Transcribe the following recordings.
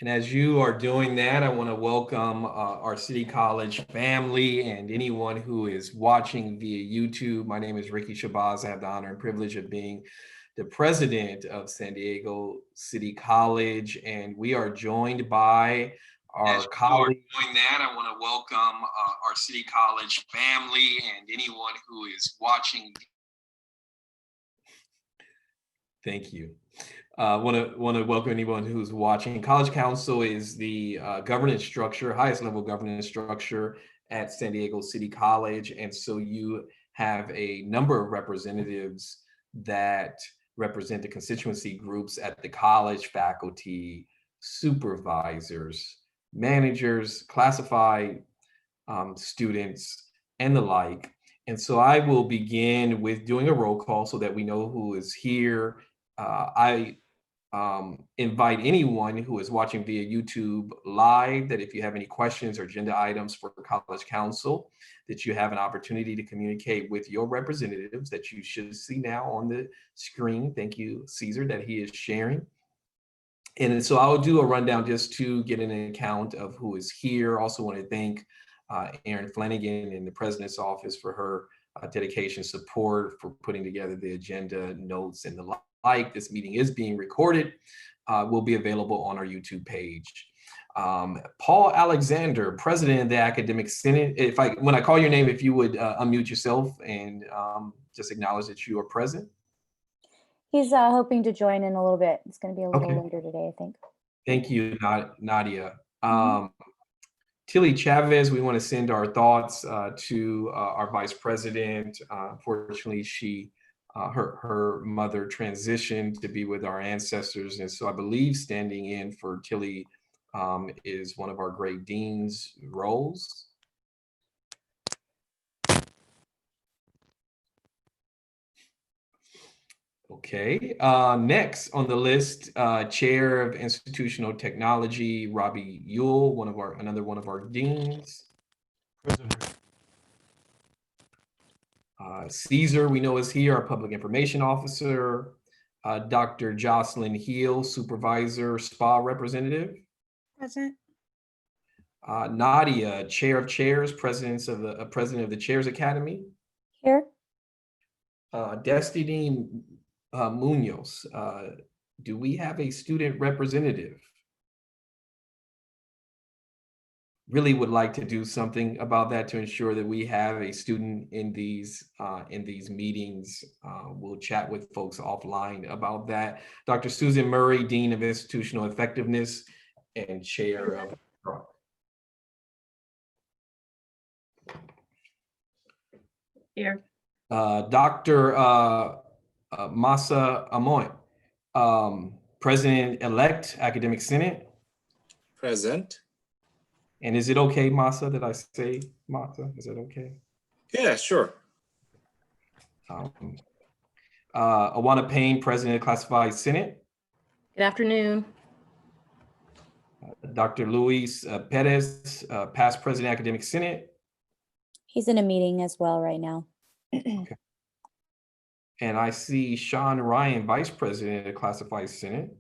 And as you are doing that, I want to welcome our City College family and anyone who is watching via YouTube. My name is Ricky Shabazz. I have the honor and privilege of being the president of San Diego City College, and we are joined by our colleagues. Doing that, I want to welcome our City College family and anyone who is watching. Thank you. Want to welcome anyone who's watching. College Council is the governance structure, highest level governance structure at San Diego City College, and so you have a number of representatives that represent the constituency groups at the college: faculty, supervisors, managers, classified students, and the like. And so I will begin with doing a roll call so that we know who is here. I invite anyone who is watching via YouTube live that if you have any questions or agenda items for College Council, that you have an opportunity to communicate with your representatives that you should see now on the screen. Thank you, Caesar, that he is sharing. And so I'll do a rundown just to get an account of who is here. Also want to thank Erin Flanagan in the President's Office for her dedication, support, for putting together the agenda, notes, and the like. This meeting is being recorded, will be available on our YouTube page. Paul Alexander, President of the Academic Senate. When I call your name, if you would unmute yourself and just acknowledge that you are present. He's hoping to join in a little bit. It's going to be a little later today, I think. Thank you, Nadia. Tilly Chavez, we want to send our thoughts to our Vice President. Unfortunately, her mother transitioned to be with our ancestors, and so I believe standing in for Tilly is one of our great deans, Rose. Okay, next on the list, Chair of Institutional Technology, Robbie Ewell, another one of our deans. Present. Caesar, we know, is here, our Public Information Officer. Dr. Jocelyn Heel, Supervisor, SPA Representative. Present. Nadia, Chair of Chairs, President of the Chairs Academy. Here. Destiny Munoz, do we have a student representative? Really would like to do something about that to ensure that we have a student in these meetings. We'll chat with folks offline about that. Dr. Susan Murray, Dean of Institutional Effectiveness and Chair of Here. Dr. Masa Amoy, President-elect, Academic Senate. Present. And is it okay, Masa, that I say Masa? Is that okay? Yeah, sure. Awana Payne, President of Classified Senate. Good afternoon. Dr. Luis Perez, past President, Academic Senate. He's in a meeting as well right now. Okay. And I see Sean Ryan, Vice President of Classified Senate.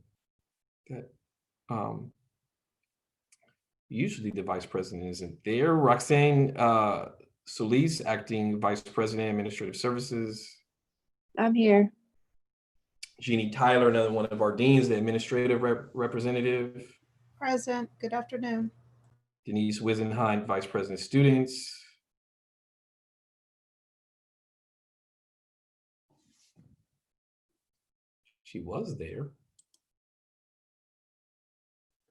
Usually the Vice President isn't there. Roxanne Solis, Acting Vice President, Administrative Services. I'm here. Jeannie Tyler, another one of our deans, the Administrative Representative. Present. Good afternoon. Denise Wisenheim, Vice President, Students. She was there.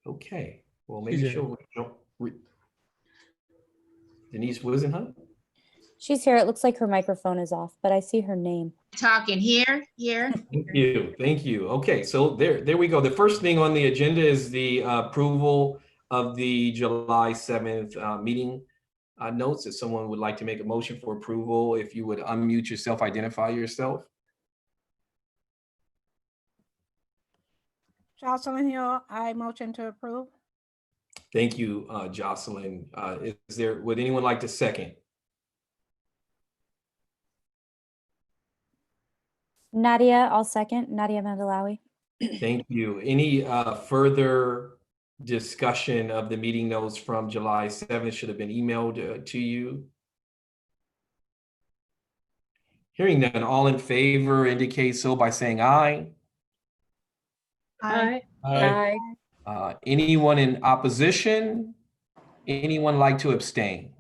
Okay. Well, maybe she'll. Denise Wisenheim? She's here. It looks like her microphone is off, but I see her name. Talking here. Thank you. Okay, so there we go. The first thing on the agenda is the approval of the July 7th meeting notes. If someone would like to make a motion for approval, if you would unmute yourself, identify yourself. Jocelyn Hill, I motion to approve. Thank you, Jocelyn. Would anyone like to second? Nadia, I'll second. Nadia Mandalawi. Thank you. Any further discussion of the meeting notes from July 7th should have been emailed to you. Hearing none, all in favor indicate so by saying aye. Aye. Aye. Anyone in opposition? Anyone like to abstain?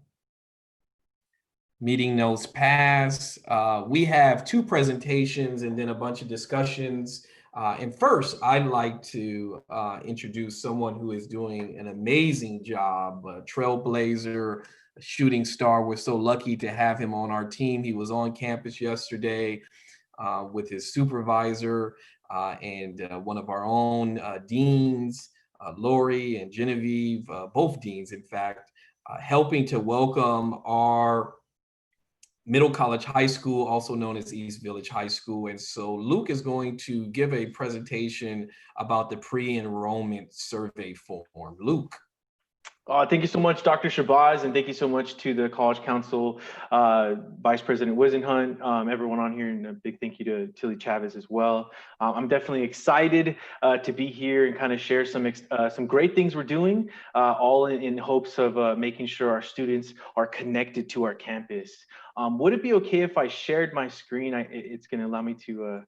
Meeting notes pass. We have 2 presentations and then a bunch of discussions. And first, I'd like to introduce someone who is doing an amazing job, a trailblazer, a shooting star. We're so lucky to have him on our team. He was on campus yesterday with his supervisor and one of our own deans, Lori and Genevieve, both deans, in fact, helping to welcome our Middle College High School, also known as East Village High School. And so Luke is going to give a presentation about the pre-enrollment survey form. Luke. Thank you so much, Dr. Shabazz, and thank you so much to the College Council, Vice President Wisenhunt, everyone on here, and a big thank you to Tilly Chavez as well. I'm definitely excited to be here and kind of share some great things we're doing, all in hopes of making sure our students are connected to our campus. Would it be okay if I shared my screen? It's going to allow me to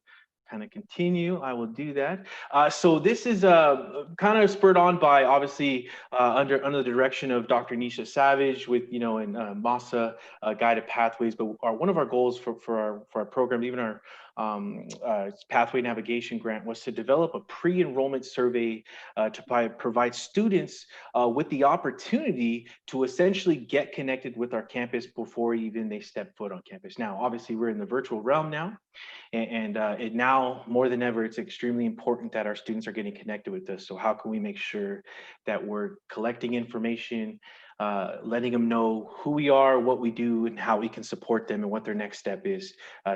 kind of continue. I will do that. So this is kind of spurred on by, obviously, under the direction of Dr. Nisha Savage with, and MASA Guided Pathways. But one of our goals for our program, even our Pathway Navigation Grant, was to develop a pre-enrollment survey to provide students with the opportunity to essentially get connected with our campus before even they step foot on campus. Now, obviously, we're in the virtual realm now, and it now more than ever, it's extremely important that our students are getting connected with us. So how can we make sure that we're collecting information, letting them know who we are, what we do, and how we can support them, and what their next step is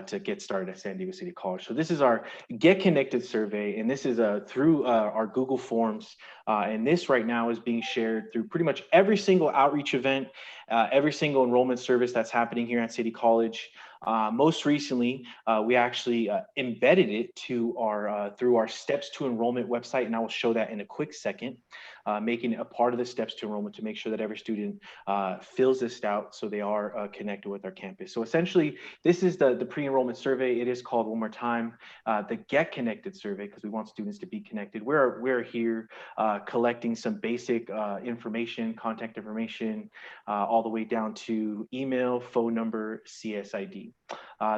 to get started at San Diego City College. So this is our Get Connected survey, and this is through our Google Forms. And this right now is being shared through pretty much every single outreach event, every single enrollment service that's happening here at City College. Most recently, we actually embedded it to through our Steps to Enrollment website, and I will show that in a quick second, making it a part of the Steps to Enrollment to make sure that every student fills this out so they are connected with our campus. So essentially, this is the pre-enrollment survey. It is called, one more time, the Get Connected survey, because we want students to be connected. We're here collecting some basic information, contact information, all the way down to email, phone number, CSID.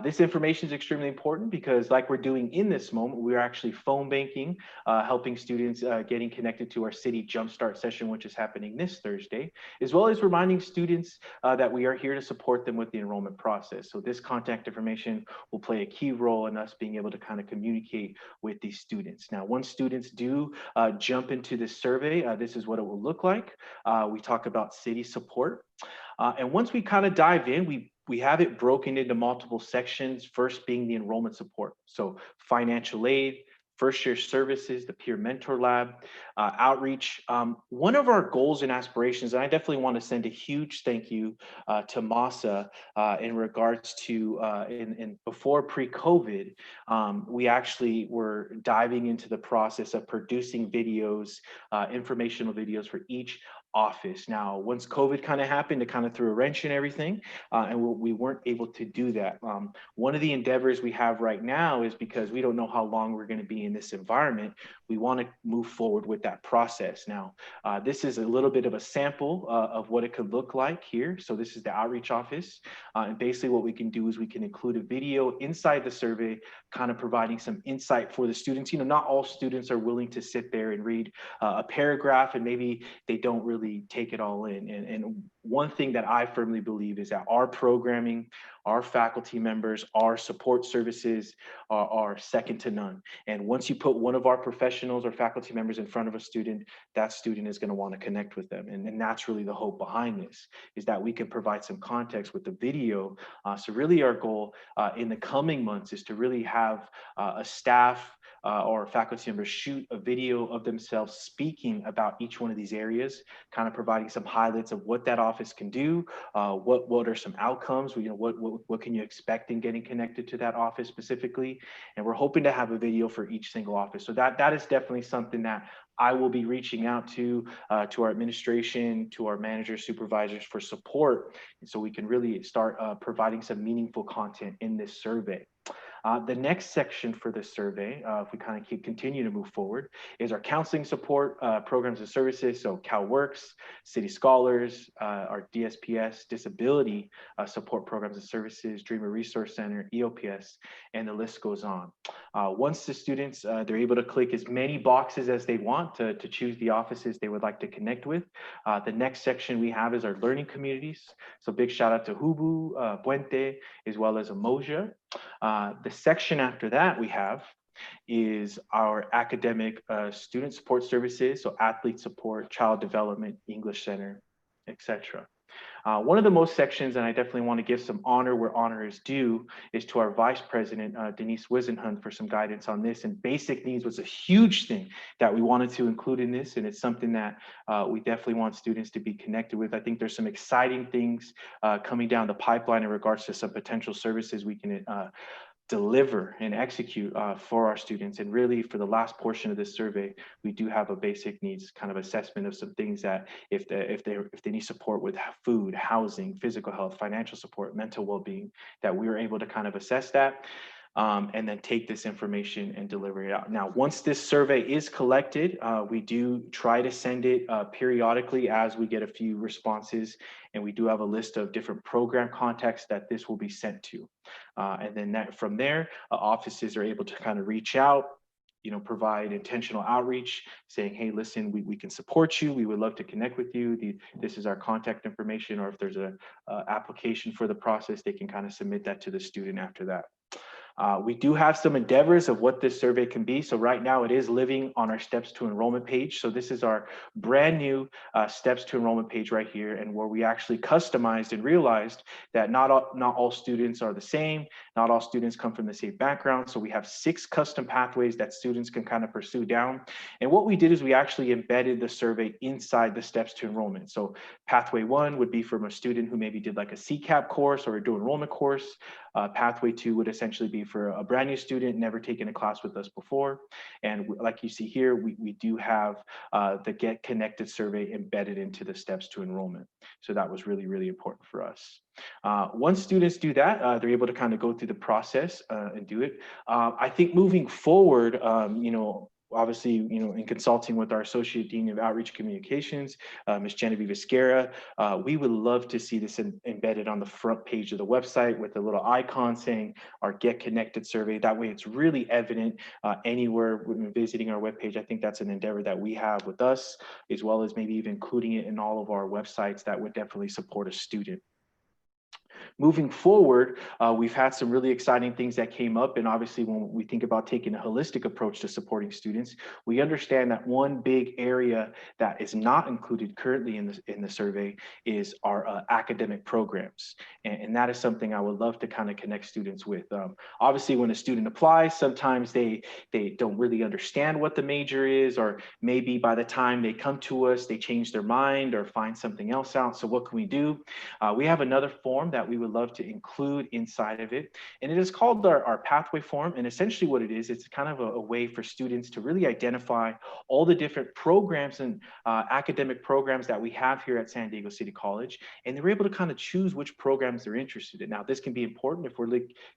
This information is extremely important because, like we're doing in this moment, we're actually phone banking, helping students getting connected to our City Jumpstart session, which is happening this Thursday, as well as reminding students that we are here to support them with the enrollment process. So this contact information will play a key role in us being able to kind of communicate with these students. Now, once students do jump into this survey, this is what it will look like. We talk about city support. And once we kind of dive in, we have it broken into multiple sections, first being the enrollment support. So financial aid, first year services, the peer mentor lab, outreach. One of our goals and aspirations, and I definitely want to send a huge thank you to MASA in regards to, before pre-COVID, we actually were diving into the process of producing videos, informational videos for each office. Now, once COVID kind of happened, it kind of threw a wrench in everything, and we weren't able to do that. One of the endeavors we have right now is, because we don't know how long we're going to be in this environment, we want to move forward with that process. Now, this is a little bit of a sample of what it could look like here. So this is the outreach office. And basically what we can do is we can include a video inside the survey, kind of providing some insight for the students. Not all students are willing to sit there and read a paragraph, and maybe they don't really take it all in. And one thing that I firmly believe is that our programming, our faculty members, our support services are second to none. And once you put one of our professionals or faculty members in front of a student, that student is going to want to connect with them. And that's really the hope behind this, is that we can provide some context with the video. So really our goal in the coming months is to really have a staff or faculty members shoot a video of themselves speaking about each one of these areas, kind of providing some highlights of what that office can do, what are some outcomes, what can you expect in getting connected to that office specifically. And we're hoping to have a video for each single office. So that is definitely something that I will be reaching out to our administration, to our managers, supervisors for support, and so we can really start providing some meaningful content in this survey. The next section for this survey, if we kind of continue to move forward, is our counseling support programs and services. So CalWorks, City Scholars, our DSPS, Disability Support Programs and Services, Dreamer Resource Center, EOPS, and the list goes on. Once the students, they're able to click as many boxes as they want to choose the offices they would like to connect with. The next section we have is our learning communities. So big shout out to Hubu, Puente, as well as Umoja. The section after that we have is our academic student support services, so athlete support, child development, English Center, etc. One of the most sections, and I definitely want to give some honor where honor is due, is to our Vice President, Denise Wisenhunt, for some guidance on this. And basic needs was a huge thing that we wanted to include in this, and it's something that we definitely want students to be connected with. I think there's some exciting things coming down the pipeline in regards to some potential services we can deliver and execute for our students. And really for the last portion of this survey, we do have a basic needs kind of assessment of some things that if they need support with food, housing, physical health, financial support, mental well-being, that we were able to kind of assess that. And then take this information and deliver it out. Now, once this survey is collected, we do try to send it periodically as we get a few responses, and we do have a list of different program contacts that this will be sent to. And then from there, offices are able to kind of reach out, provide intentional outreach saying, hey, listen, we can support you. We would love to connect with you. This is our contact information, or if there's a application for the process, they can kind of submit that to the student after that. We do have some endeavors of what this survey can be. So right now it is living on our Steps to Enrollment page. So this is our brand new Steps to Enrollment page right here, and where we actually customized and realized that not all students are the same. Not all students come from the same background. So we have 6 custom pathways that students can kind of pursue down. And what we did is we actually embedded the survey inside the Steps to Enrollment. So pathway 1 would be from a student who maybe did like a CCAP course or a dual enrollment course. Pathway 2 would essentially be for a brand new student, never taken a class with us before. And like you see here, we do have the Get Connected survey embedded into the Steps to Enrollment. So that was really, really important for us. Once students do that, they're able to kind of go through the process and do it. I think moving forward, obviously, in consulting with our Associate Dean of Outreach Communications, Ms. Genevieve Esquera, we would love to see this embedded on the front page of the website with a little icon saying our Get Connected survey. That way it's really evident anywhere when visiting our webpage. I think that's an endeavor that we have with us, as well as maybe even including it in all of our websites that would definitely support a student. Moving forward, we've had some really exciting things that came up. And obviously, when we think about taking a holistic approach to supporting students, we understand that one big area that is not included currently in the survey is our academic programs. And that is something I would love to kind of connect students with. Obviously, when a student applies, sometimes they don't really understand what the major is, or maybe by the time they come to us, they change their mind or find something else out. So what can we do? We have another form that we would love to include inside of it. And it is called our pathway form. And essentially what it is, it's kind of a way for students to really identify all the different programs and academic programs that we have here at San Diego City College. And they're able to kind of choose which programs they're interested in. Now, this can be important if we're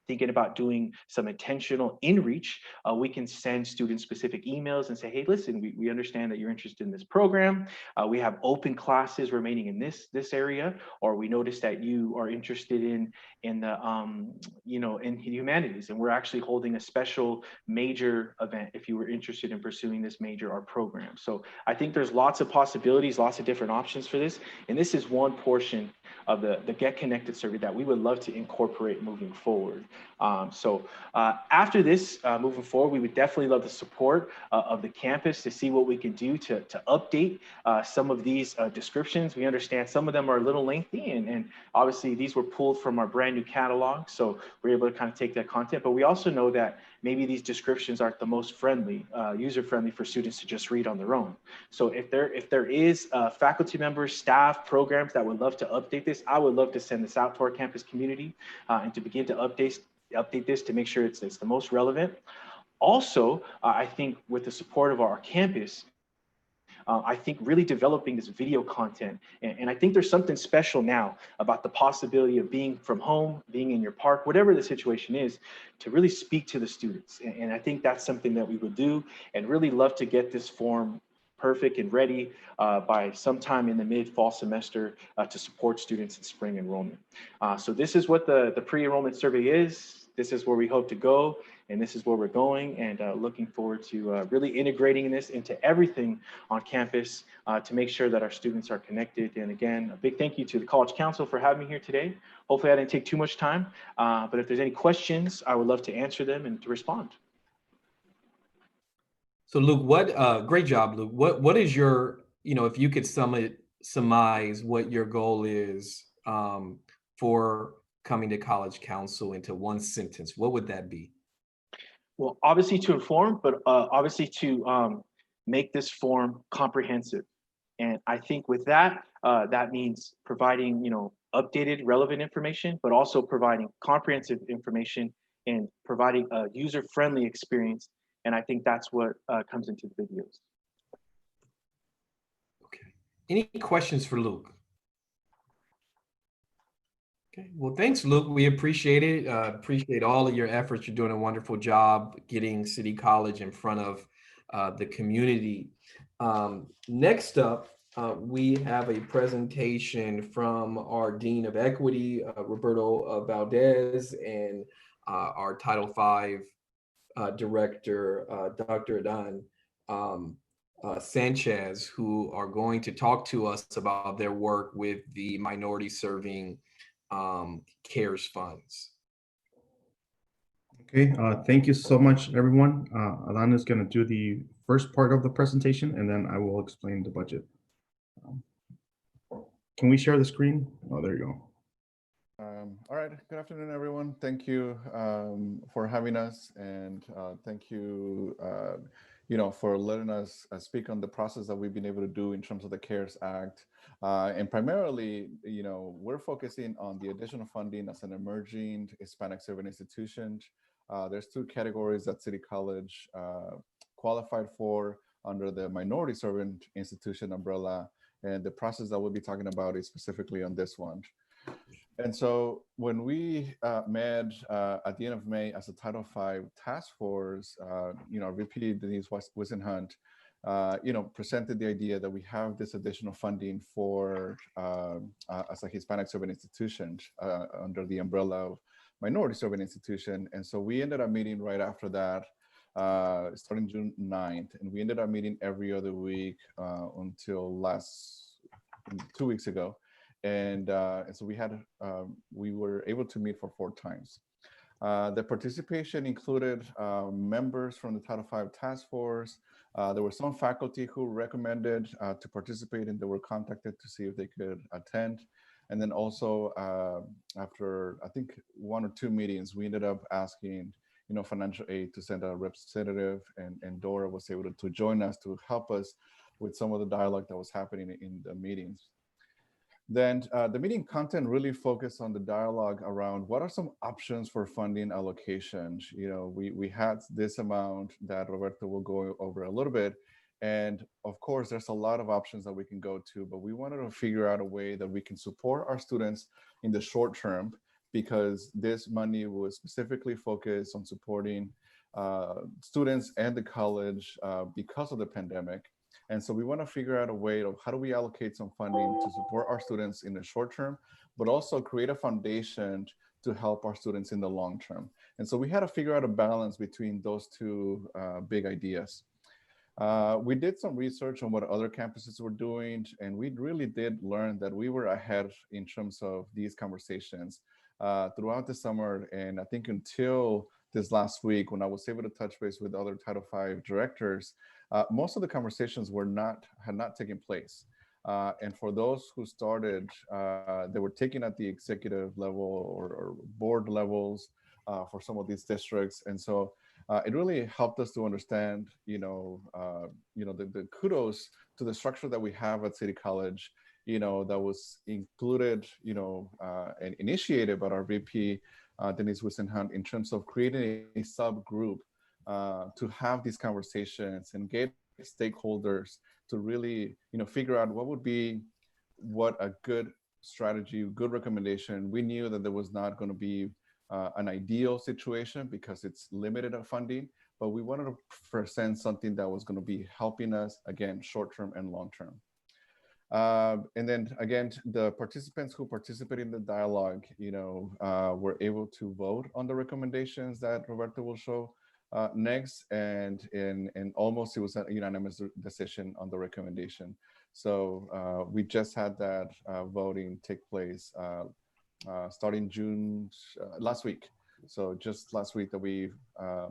thinking about doing some intentional in-reach. We can send students specific emails and say, hey, listen, we understand that you're interested in this program. We have open classes remaining in this area, or we notice that you are interested in the in humanities, and we're actually holding a special major event if you were interested in pursuing this major or program. So I think there's lots of possibilities, lots of different options for this, and this is one portion of the Get Connected survey that we would love to incorporate moving forward. After this, moving forward, we would definitely love the support of the campus to see what we can do to update some of these descriptions. We understand some of them are a little lengthy, and obviously these were pulled from our brand new catalog, so we're able to kind of take that content. But we also know that maybe these descriptions aren't the most friendly, user-friendly for students to just read on their own. So if there is faculty members, staff, programs that would love to update this, I would love to send this out to our campus community and to begin to update this to make sure it's the most relevant. Also, I think with the support of our campus, I think really developing this video content. And I think there's something special now about the possibility of being from home, being in your park, whatever the situation is, to really speak to the students. And I think that's something that we would do and really love to get this form perfect and ready by sometime in the mid-fall semester to support students in spring enrollment. So this is what the pre-enrollment survey is. This is where we hope to go, and this is where we're going, and looking forward to really integrating this into everything on campus to make sure that our students are connected. And again, a big thank you to the College Council for having me here today. Hopefully I didn't take too much time, but if there's any questions, I would love to answer them and to respond. So Luke, great job, Luke. What is your, if you could surmise what your goal is for coming to College Council into one sentence, what would that be? Well, obviously to inform, but obviously to make this form comprehensive. And I think with that, that means providing, updated, relevant information, but also providing comprehensive information and providing a user-friendly experience. And I think that's what comes into the videos. Okay. Any questions for Luke? Okay. Well, thanks, Luke. We appreciate it. Appreciate all of your efforts. You're doing a wonderful job getting City College in front of the community. Next up, we have a presentation from our Dean of Equity, Roberto Valdez, and our Title V Director, Dr. Adan Sanchez, who are going to talk to us about their work with the minority serving CARES funds. Okay, thank you so much, everyone. Adan is going to do the first part of the presentation, and then I will explain the budget. Can we share the screen? Oh, there you go. All right, good afternoon, everyone. Thank you for having us, and thank you, for letting us speak on the process that we've been able to do in terms of the CARES Act. And primarily, we're focusing on the additional funding as an emerging Hispanic serving institution. There's two categories that City College qualified for under the minority serving institution umbrella. And the process that we'll be talking about is specifically on this one. And so when we met at the end of May as a Title V task force, VP Denise Wisenhunt, presented the idea that we have this additional funding for as a Hispanic serving institution under the umbrella of minority serving institution. And so we ended up meeting right after that, starting June 9th, and we ended up meeting every other week until 2 weeks ago. And so we were able to meet for 4 times. The participation included members from the Title V task force. There were some faculty who recommended to participate, and they were contacted to see if they could attend. And then also after, I think, 1 or 2 meetings, we ended up asking, financial aid to send a representative, and Dora was able to join us to help us with some of the dialogue that was happening in the meetings. Then the meeting content really focused on the dialogue around what are some options for funding allocation. We had this amount that Roberto will go over a little bit. And of course, there's a lot of options that we can go to, but we wanted to figure out a way that we can support our students in the short term, because this money was specifically focused on supporting students and the college because of the pandemic. And so we want to figure out a way of how do we allocate some funding to support our students in the short term, but also create a foundation to help our students in the long term. And so we had to figure out a balance between those two big ideas. We did some research on what other campuses were doing, and we really did learn that we were ahead in terms of these conversations throughout the summer. And I think until this last week, when I was able to touch base with other Title V directors, most of the conversations had not taken place. And for those who started, they were taken at the executive level or board levels for some of these districts. And so it really helped us to understand, the kudos to the structure that we have at City College, that was included, and initiated by our VP, Denise Wisenhunt, in terms of creating a subgroup to have these conversations and get stakeholders to really, figure out what a good strategy, good recommendation. We knew that there was not going to be an ideal situation because it's limited of funding, but we wanted to present something that was going to be helping us, again, short-term and long-term. And then again, the participants who participated in the dialogue, were able to vote on the recommendations that Roberto will show next, and almost it was a unanimous decision on the recommendation. So we just had that voting take place starting June last week. So just last week that we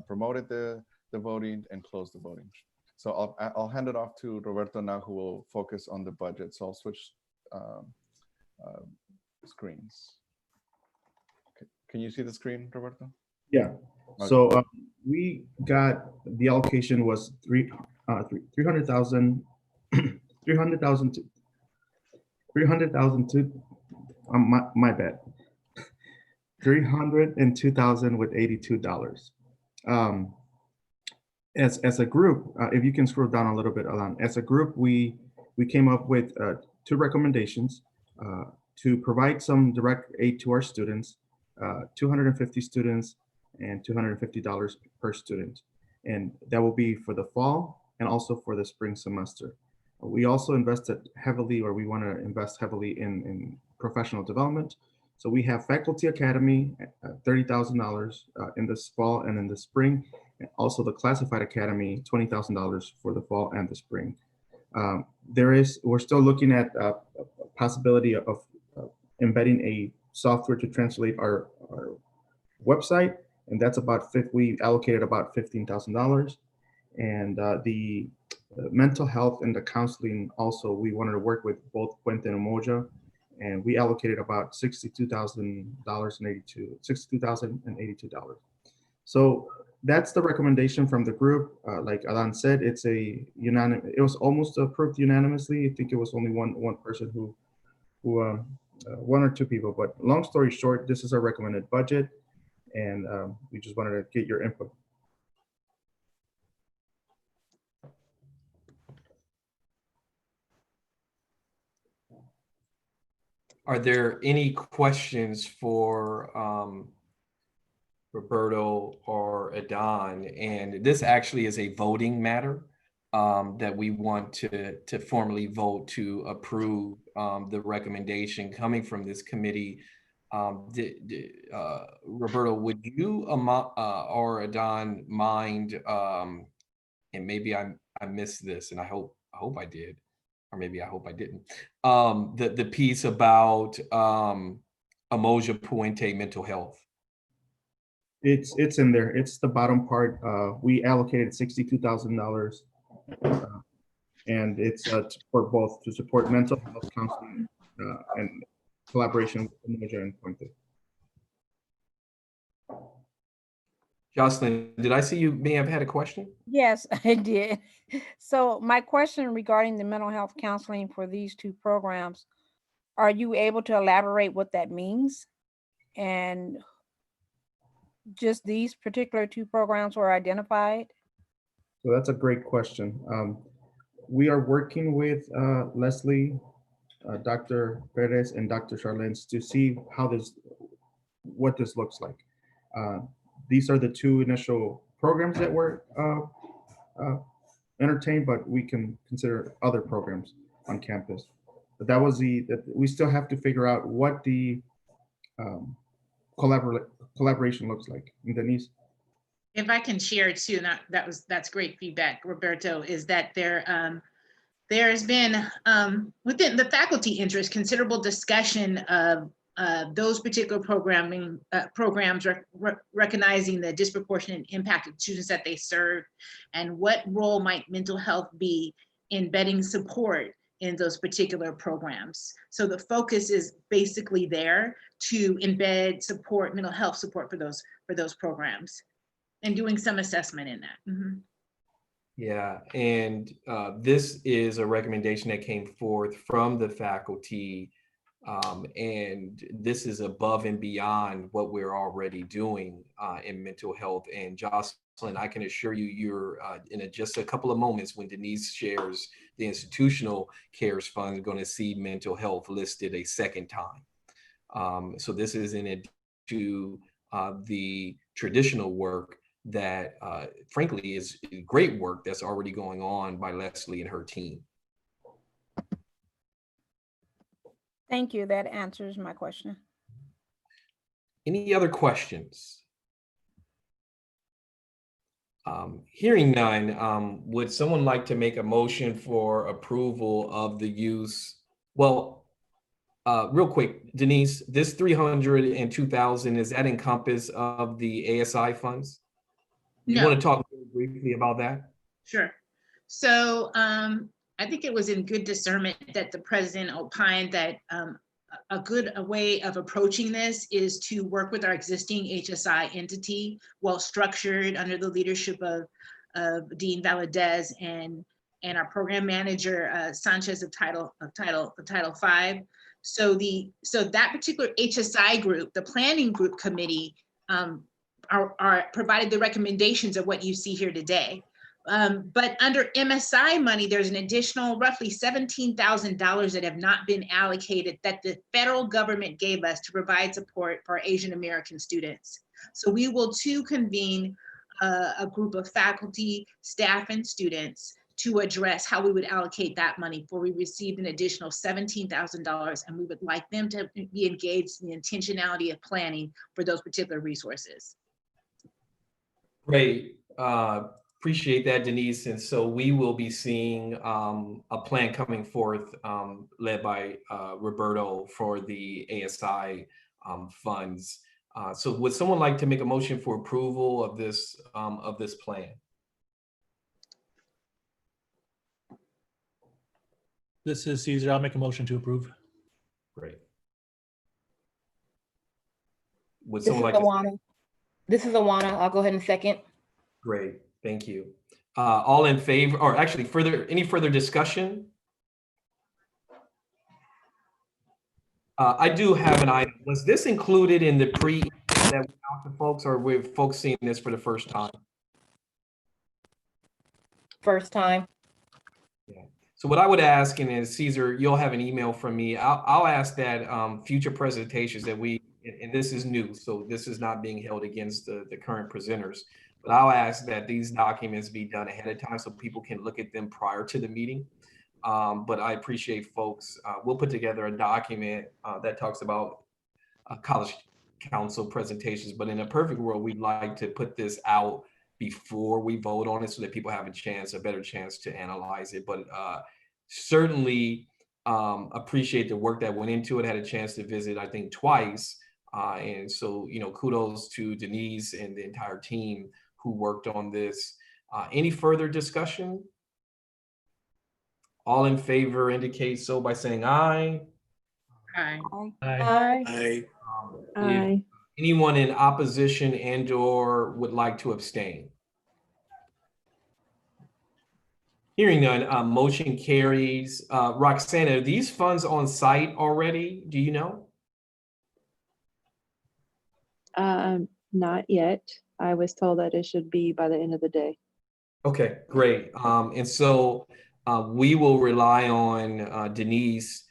promoted the voting and closed the voting. So I'll hand it off to Roberto now, who will focus on the budget. So I'll switch screens. Okay. Can you see the screen, Roberto? Yeah. Okay. So we got, the allocation was 300,000 to, my bad. 302,000 with $82. As a group, if you can scroll down a little bit, Alan, as a group, we came up with 2 recommendations to provide some direct aid to our students, 250 students and $250 per student. And that will be for the fall and also for the spring semester. We also invested heavily, or we want to invest heavily in professional development. So we have Faculty Academy, $30,000 in this fall and in the spring. And also the Classified Academy, $20,000 for the fall and the spring. We're still looking at a possibility of embedding a software to translate our website, and that's we allocated about $15,000. And the mental health and the counseling also, we wanted to work with both Puente and Umoja, and we allocated about $62,082. So that's the recommendation from the group. Like Alan said, it was almost approved unanimously. I think it was only one person who one or two people, but long story short, this is our recommended budget, and we just wanted to get your input. Are there any questions for Roberto or Adan? And this actually is a voting matter that we want to formally vote to approve the recommendation coming from this committee. Roberto, would you or Adan mind, and maybe I missed this, and I hope I did, or maybe I hope I didn't, the piece about Umoja Puente mental health? It's in there. It's the bottom part. We allocated $62,000, and it's for both to support mental health counseling and collaboration with Umoja and Puente. Jocelyn, did I see you may have had a question? Yes, I did. So my question regarding the mental health counseling for these 2 programs, are you able to elaborate what that means? And just these particular 2 programs were identified? So that's a great question. We are working with Leslie, Dr. Perez, and Dr. Charlens to see what this looks like. These are the 2 initial programs that were entertained, but we can consider other programs on campus. But that was we still have to figure out what the collaboration looks like. And Denise? If I can share too, that's great feedback, Roberto, is that there has been within the faculty interest considerable discussion of those particular programs recognizing the disproportionate impact of students that they serve, and what role might mental health be in embedding support in those particular programs. So the focus is basically there to embed support, mental health support for those programs. and doing some assessment in that. Mhm. Yeah, and this is a recommendation that came forth from the faculty, and this is above and beyond what we're already doing in mental health. And Jocelyn, I can assure you, you're in just a couple of moments when Denise shares the institutional cares fund, going to see mental health listed a second time. So this is in addition to the traditional work that frankly is great work that's already going on by Leslie and her team. Thank you. That answers my question. Any other questions? Hearing none, would someone like to make a motion for approval of the use? Well, real quick, Denise, this 302,000, is that encompass of the ASI funds? You No. want to talk briefly about that? Sure. So I think it was in good discernment that the president opined that a way of approaching this is to work with our existing HSI entity, well structured under the leadership of Dean Valadez and our program manager Sanchez of Title V. So that particular HSI group, the planning group committee, are provided the recommendations of what you see here today. But under MSI money, there's an additional roughly $17,000 that have not been allocated that the federal government gave us to provide support for our Asian American students. So we will too convene a group of faculty, staff, and students to address how we would allocate that money, for we received an additional $17,000, and we would like them to be engaged in the intentionality of planning for those particular resources. Great. Appreciate that, Denise. And so we will be seeing a plan coming forth led by Roberto for the ASI funds. So would someone like to make a motion for approval of this plan? This is Caesar. I'll make a motion to approve. Great. Would This someone is like to? Awana. This is Awana. I'll go ahead and second. Great, thank you. All in favor, or actually any further discussion? I do have an item. Was this included in the pre that went out to folks, or were folks seeing this for the first time? First time. Yeah. So what I would ask, and is Caesar, you'll have an email from me. I'll ask that future presentations that we, and this is new, so this is not being held against the current presenters, but I'll ask that these documents be done ahead of time so people can look at them prior to the meeting. But I appreciate folks. We'll put together a document that talks about college council presentations, but in a perfect world, we'd like to put this out before we vote on it so that people have a better chance to analyze it. But certainly appreciate the work that went into it. Had a chance to visit, I think, twice. And so, kudos to Denise and the entire team who worked on this. Any further discussion? All in favor indicate so by saying aye. Aye. Aye. If anyone in opposition and/or would like to abstain? Hearing none, motion carries. Roxana, are these funds on site already? Do you know? Not yet. I was told that it should be by the end of the day. Okay, great. And so we will rely on Denise,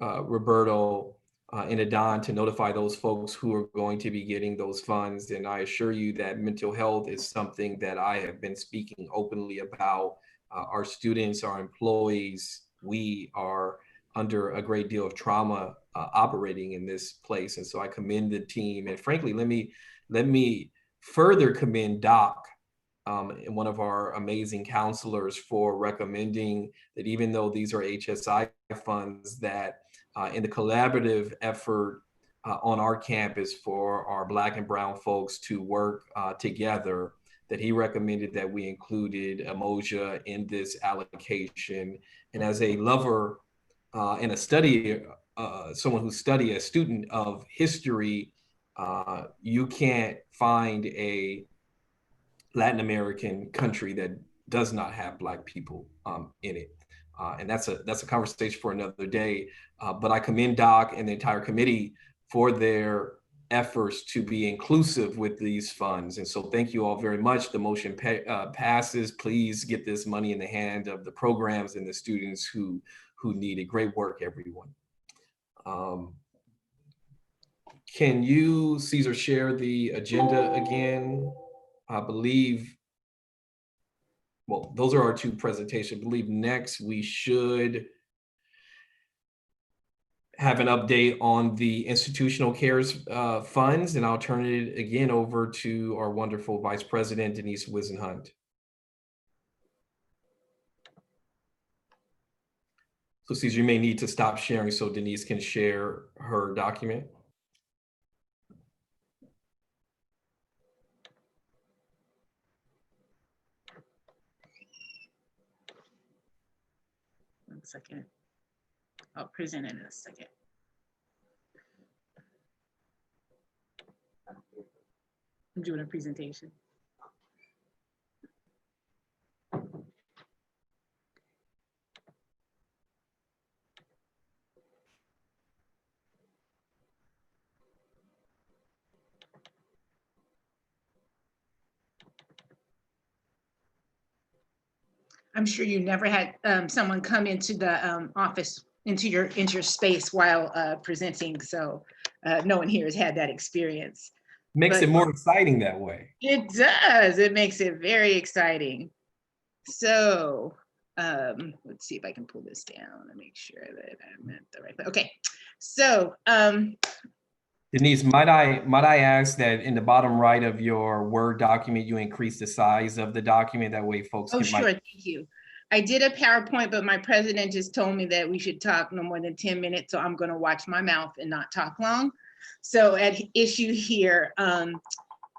Roberto, and Adon to notify those folks who are going to be getting those funds. And I assure you that mental health is something that I have been speaking openly about. Our students, our employees, we are under a great deal of trauma operating in this place. And so I commend the team. And frankly, let me further commend Doc, one of our amazing counselors, for recommending that even though these are HSI funds, that in the collaborative effort on our campus for our Black and Brown folks to work together, that he recommended that we included Umoja in this allocation. And as a lover and a study, someone who studied, a student of history, you can't find a Latin American country that does not have Black people in it. And that's a conversation for another day. But I commend Doc and the entire committee for their efforts to be inclusive with these funds. And so thank you all very much. The motion passes. Please get this money in the hand of the programs and the students who need it. Great work, everyone. Can you, Caesar, share the agenda again? I believe, well, those are our two presentations. I believe next we should have an update on the institutional cares funds, and I'll turn it again over to our wonderful Vice President, Denise Wisenhunt. So Caesar, you may need to stop sharing so Denise can share her document. One second. I'll present it in a second. I'm doing a presentation. I'm sure you never had someone come into the office, into your space while presenting. So no one here has had that experience. Makes it more exciting that way. It does. It makes it very exciting. So let's see if I can pull this down and make sure that I'm at the right place. Okay. So Denise, might I ask that in the bottom right of your Word document, you increase the size of the document? That way folks can. Oh, sure, thank you. I did a PowerPoint, but my president just told me that we should talk no more than 10 minutes. So I'm gonna watch my mouth and not talk long. So at issue here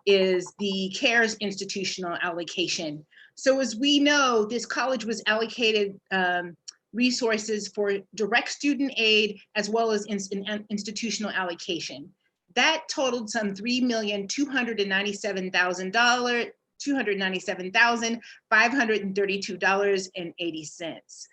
is the CARES institutional allocation. So as we know, this college was allocated resources for direct student aid as well as institutional allocation. That totaled some $297,532.80.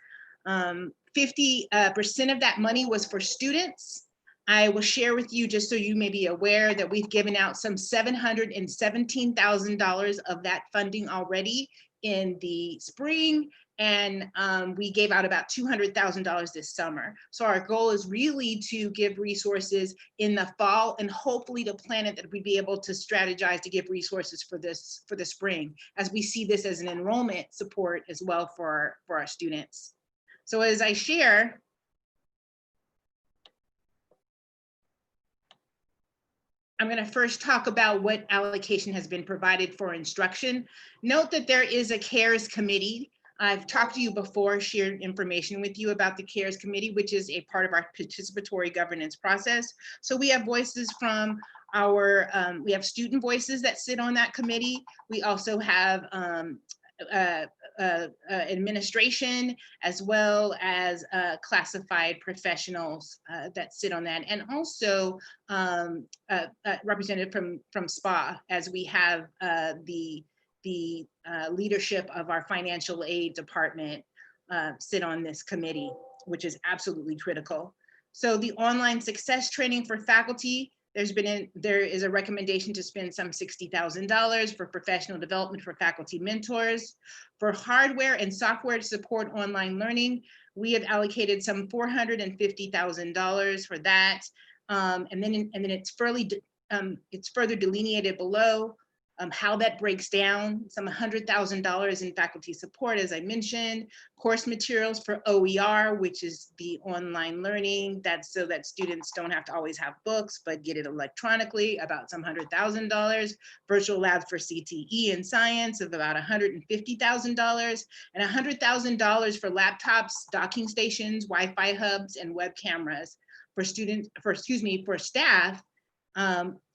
50% of that money was for students. I will share with you, just so you may be aware, that we've given out some $717,000 of that funding already in the spring, and we gave out about $200,000 this summer. So our goal is really to give resources in the fall, and hopefully to plan it that we'd be able to strategize to give resources for the spring, as we see this as an enrollment support as well for our students. So as I share, I'm going to first talk about what allocation has been provided for instruction. Note that there is a CARES committee. I've talked to you before, shared information with you about the CARES committee, which is a part of our participatory governance process. So we have voices from we have student voices that sit on that committee. We also have administration, as well as classified professionals that sit on that, and also represented from SPA, as we have the leadership of our financial aid department sit on this committee, which is absolutely critical. So the online success training for faculty, there is a recommendation to spend some $60,000 for professional development for faculty mentors. For hardware and software to support online learning, we have allocated some $450,000 for that. And then it's further delineated below how that breaks down. Some $100,000 in faculty support, as I mentioned, course materials for OER, which is the online learning, that's so that students don't have to always have books, but get it electronically, about some $100,000, virtual labs for CTE and science of about $150,000, and $100,000 for laptops, docking stations, Wi-Fi hubs, and web cameras for staff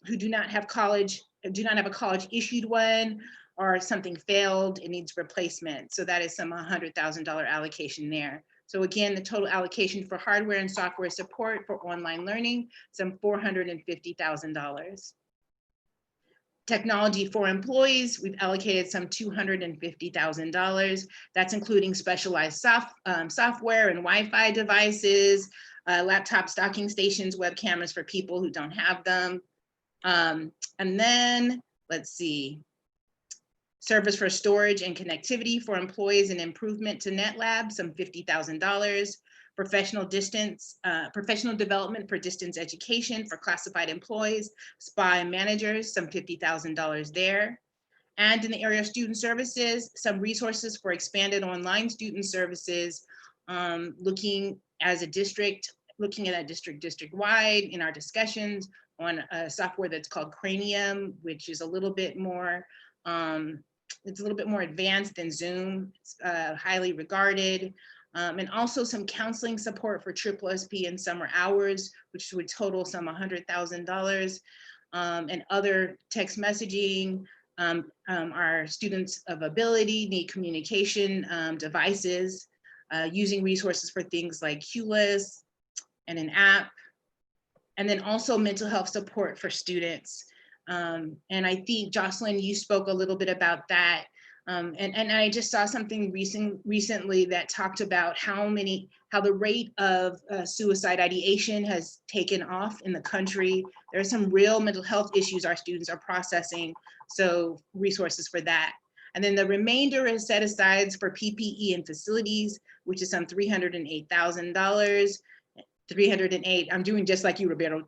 who do not have a college issued one, or something failed, it needs replacement. So that is some $100,000 allocation there. So again, the total allocation for hardware and software support for online learning, some $450,000. Technology for employees, we've allocated some $250,000. That's including specialized software and Wi-Fi devices, laptop docking stations, web cameras for people who don't have them. And then, let's see, servers for storage and connectivity for employees and improvement to NetLab, some $50,000. Professional development for distance education for classified employees, SPA and managers, some $50,000 there. And in the area of student services, some resources for expanded online student services, looking at a district-wide in our discussions on a software that's called Cranium, which is a little bit more, it's a little bit more advanced than Zoom. It's highly regarded. And also some counseling support for SSSP and summer hours, which would total some $100,000, and other text messaging. Our students of ability need communication devices, using resources for things like QLIS and an app, and then also mental health support for students. And I think, Jocelyn, you spoke a little bit about that. And I just saw something recently that talked about how the rate of suicide ideation has taken off in the country. There are some real mental health issues our students are processing, so resources for that. And then the remainder is set aside for PPE and facilities, which is some $308,000. 308, I'm doing just like you, Roberto,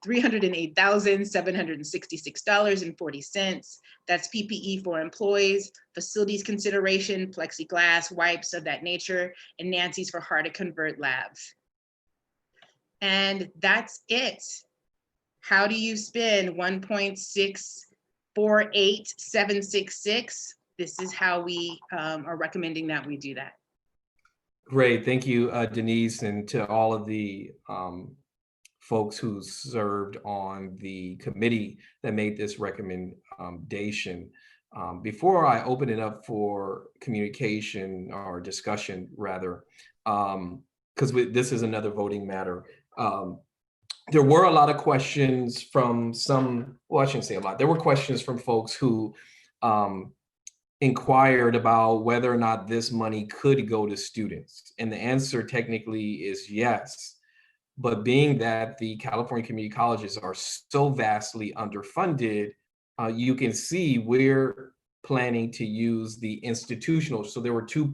$308,766.40. That's PPE for employees, facilities consideration, plexiglass, wipes of that nature, and Nancy's for hard to convert labs. And that's it. How do you spend 1.648766? This is how we are recommending that we do that. Great, thank you, Denise, and to all of the folks who served on the committee that made this recommendation. Before I open it up for communication or discussion, rather, because this is another voting matter, there were a lot of questions from some, well, I shouldn't say a lot, there were questions from folks who inquired about whether or not this money could go to students. And the answer technically is yes. But being that the California community colleges are so vastly underfunded, you can see we're planning to use the institutional. So there were two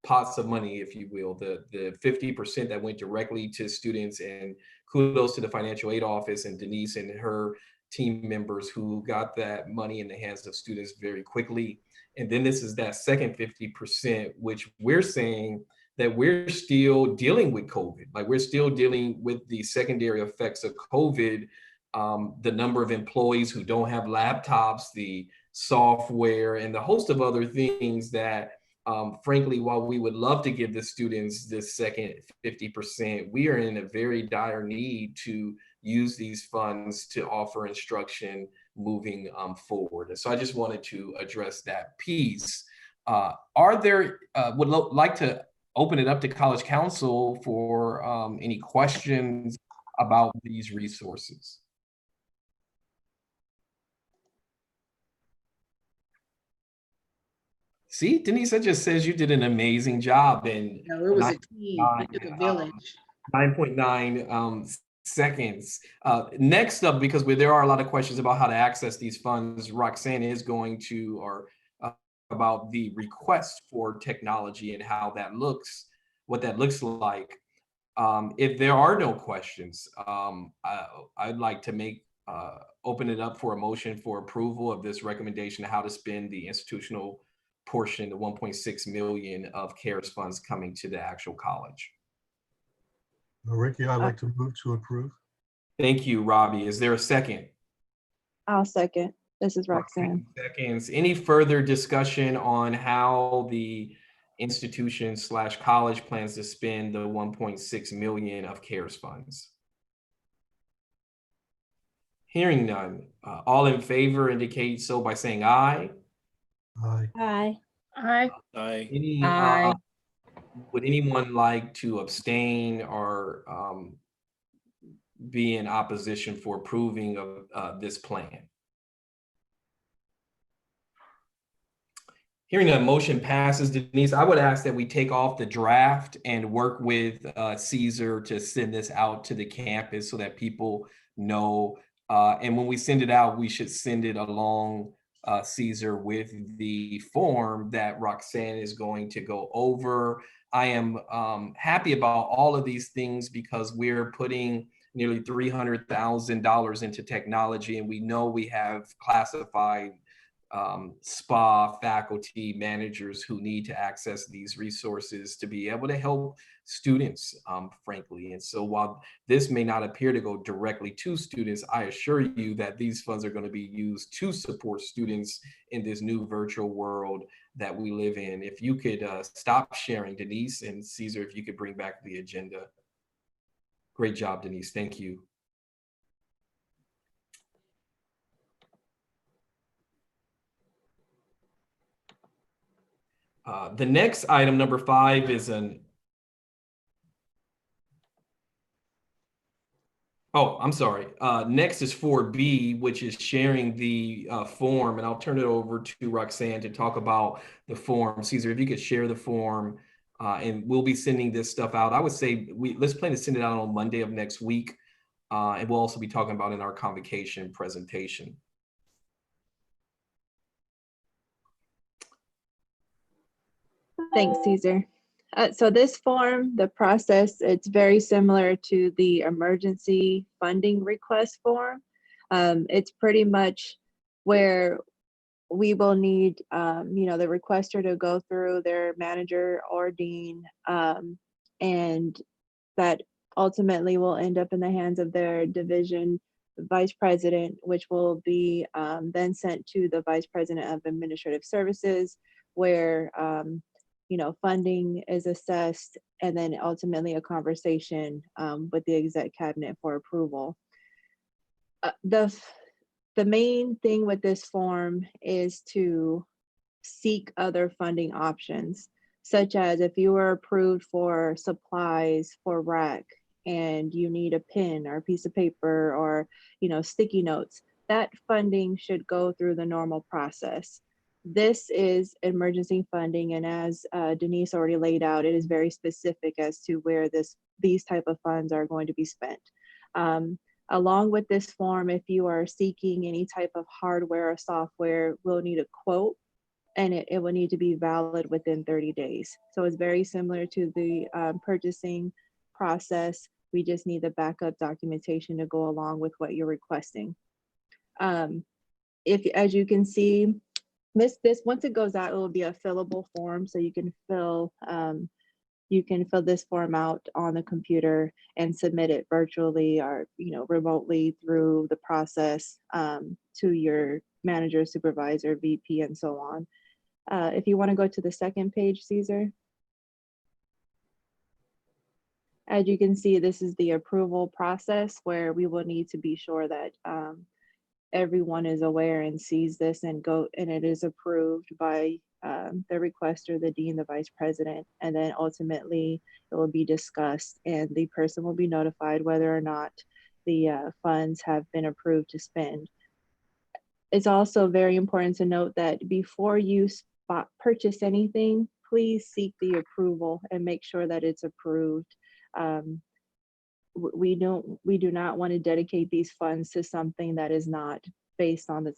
pots of money, if you will, the 50% that went directly to students, and kudos to the financial aid office and Denise and her team members who got that money in the hands of students very quickly. And then this is that second 50%, which we're saying that we're still dealing with COVID. Like, we're still dealing with the secondary effects of COVID, the number of employees who don't have laptops, the software, and the host of other things that, frankly, while we would love to give the students this second 50%, we are in a very dire need to use these funds to offer instruction moving forward. And so I just wanted to address that piece. Would like to open it up to College Counsel for any questions about these resources. See, Denise, that just says you did an amazing job. And no, it was a team. It took a village. 9.9 seconds. Next up, because there are a lot of questions about how to access these funds, Roxanne is going to, about the request for technology and how that looks, what that looks like. If there are no questions, I'd like to open it up for a motion for approval of this recommendation of how to spend the institutional portion, the 1.6 million of CARES funds coming to the actual college. Ricky, I'd like to move to approve. Thank you, Robbie. Is there a second? I'll second. This is Roxanne. Seconds. Any further discussion on how the institution / college plans to spend the 1.6 million of CARES funds? Hearing none. All in favor indicate so by saying aye. Aye. Aye. Aye. Aye. Aye. Would anyone like to abstain or be in opposition for approving of this plan? Hearing that motion passes, Denise, I would ask that we take off the draft and work with Caesar to send this out to the campus so that people know. And when we send it out, we should send it along, Caesar, with the form that Roxanne is going to go over. I am happy about all of these things because we're putting nearly $300,000 into technology, and we know we have classified SPA faculty managers who need to access these resources to be able to help students, frankly. And so while this may not appear to go directly to students, I assure you that these funds are going to be used to support students in this new virtual world that we live in. If you could stop sharing, Denise, and Caesar, if you could bring back the agenda. Great job, Denise. Thank you. The next item, number 5, is I'm sorry. Next is 4B, which is sharing the form, and I'll turn it over to Roxanne to talk about the form. Caesar, if you could share the form, and we'll be sending this stuff out. I would say let's plan to send it out on Monday of next week, and we'll also be talking about it in our convocation presentation. Thanks, Caesar. So this form, the process, it's very similar to the emergency funding request form. It's pretty much where we will need, the requester to go through their manager or dean, and that ultimately will end up in the hands of their division vice president, which will be then sent to the vice president of administrative services, where funding is assessed, and then ultimately a conversation with the exec cabinet for approval. The main thing with this form is to seek other funding options, such as if you were approved for supplies for RAC and you need a pen or a piece of paper or sticky notes, that funding should go through the normal process. This is emergency funding, and as Denise already laid out, it is very specific as to where these type of funds are going to be spent. Along with this form, if you are seeking any type of hardware or software, we'll need a quote, and it will need to be valid within 30 days. So it's very similar to the purchasing process. We just need the backup documentation to go along with what you're requesting. As you can see, this once it goes out, it will be a fillable form, so you can fill this form out on the computer and submit it virtually or remotely through the process to your manager, supervisor, VP, and so on. If you want to go to the second page, Caesar. As you can see, this is the approval process where we will need to be sure that everyone is aware and sees this and it is approved by the requester, the dean, the vice president, and then ultimately it will be discussed and the person will be notified whether or not the funds have been approved to spend. It's also very important to note that before you purchase anything, please seek the approval and make sure that it's approved. We do not want to dedicate these funds to something that is not based on the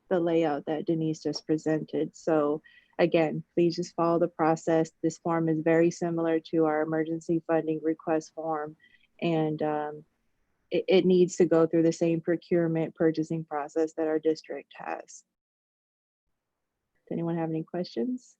layout that Denise just presented. So again, please just follow the process. This form is very similar to our emergency funding request form, and it needs to go through the same procurement purchasing process that our district has. Does anyone have any questions?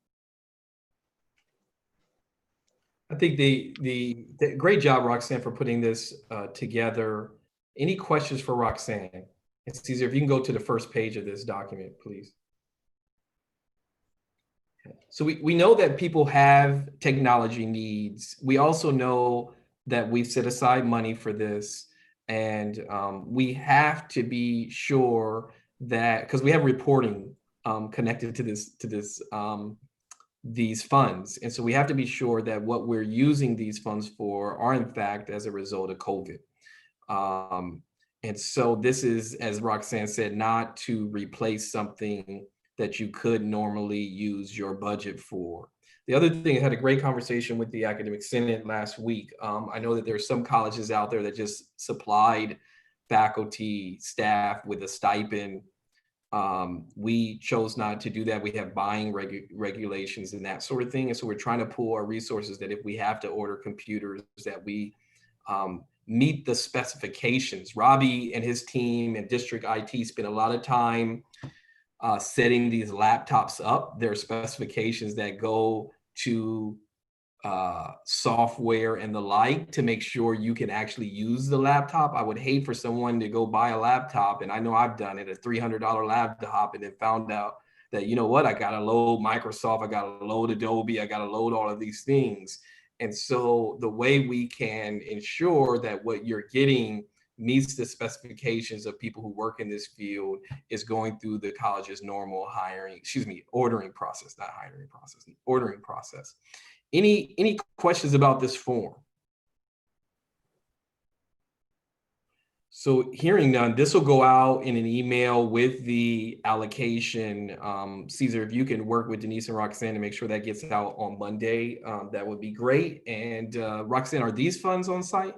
I think the great job, Roxanne, for putting this together. Any questions for Roxanne? And Caesar, if you can go to the first page of this document, please. Okay. So we know that people have technology needs. We also know that we've set aside money for this, and we have to be sure that, because we have reporting connected to these funds. And so we have to be sure that what we're using these funds for are in fact as a result of COVID. And so this is, as Roxanne said, not to replace something that you could normally use your budget for. The other thing, I had a great conversation with the Academic Senate last week. I know that there are some colleges out there that just supplied faculty, staff with a stipend. We chose not to do that. We have buying regulations and that sort of thing. And so we're trying to pool our resources that if we have to order computers, that we meet the specifications. Robbie and his team and district IT spent a lot of time setting these laptops up. There are specifications that go to software and the like to make sure you can actually use the laptop. I would hate for someone to go buy a laptop, and I know I've done it, a $300 laptop, and then found out that, you know what, I got to load Microsoft, I got to load Adobe, I got to load all of these things. And so the way we can ensure that what you're getting meets the specifications of people who work in this field is going through the college's normal ordering process, not hiring process, ordering process. Any questions about this form? So hearing none, this will go out in an email with the allocation. Caesar, if you can work with Denise and Roxanne to make sure that gets out on Monday, that would be great. And Roxanne, are these funds on site?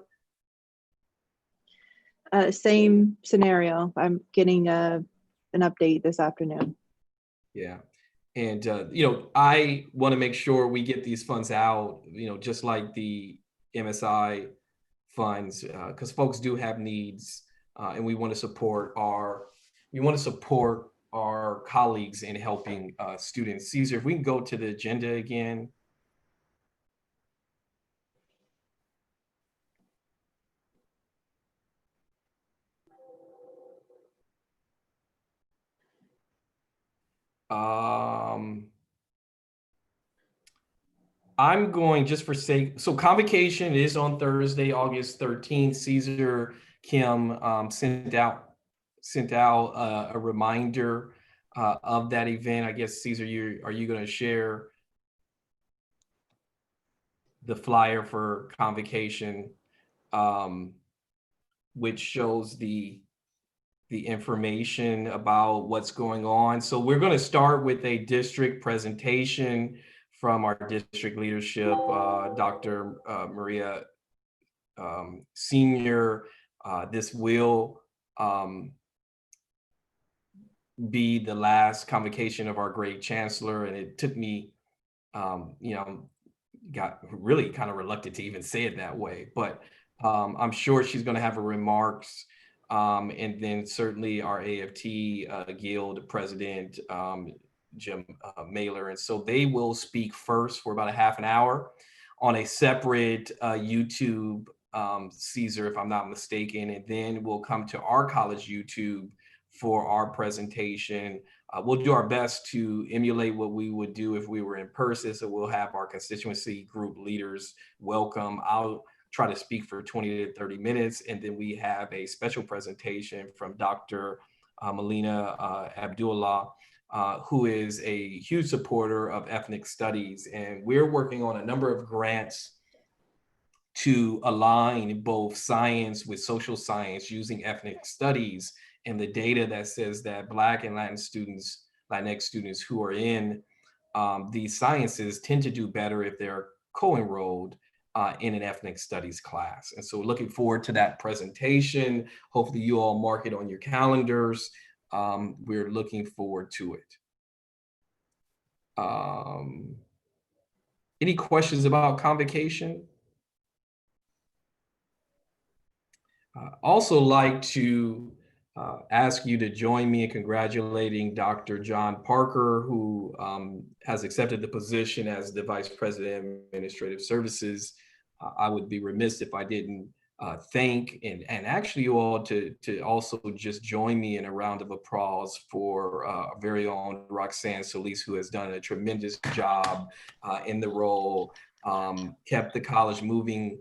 Same scenario. I'm getting an update this afternoon. Yeah. And, I want to make sure we get these funds out, just like the MSI funds, because folks do have needs, and we want to support our colleagues in helping students. Caesar, if we can go to the agenda again. I'm going just for sake. So convocation is on Thursday, August 13th. Caesar Kim sent out a reminder of that event. I guess, Caesar, are you going to share the flyer for convocation, which shows the information about what's going on? So we're going to start with a district presentation from our district leadership, Dr. Maria Senior. This will be the last convocation of our great chancellor, and it took me, got really kind of reluctant to even say it that way, but I'm sure she's going to have her remarks, and then certainly our AFT Guild president, Jim Mailer. And so they will speak first for about a half an hour on a separate YouTube, Caesar, if I'm not mistaken, and then we'll come to our college YouTube for our presentation. We'll do our best to emulate what we would do if we were in person. So we'll have our constituency group leaders welcome. I'll try to speak for 20 to 30 minutes, and then we have a special presentation from Dr. Melina Abdullah, who is a huge supporter of ethnic studies. And we're working on a number of grants to align both science with social science using ethnic studies, and the data that says that Black and Latinx students who are in these sciences tend to do better if they're co-enrolled in an ethnic studies class. And so looking forward to that presentation. Hopefully you all mark it on your calendars. We're looking forward to it. Any questions about convocation? Also like to ask you to join me in congratulating Dr. John Parker, who has accepted the position as the Vice President of Administrative Services. I would be remiss if I didn't thank and actually you all to also just join me in a round of applause for our very own Roxanne Solis, who has done a tremendous job in the role, kept the college moving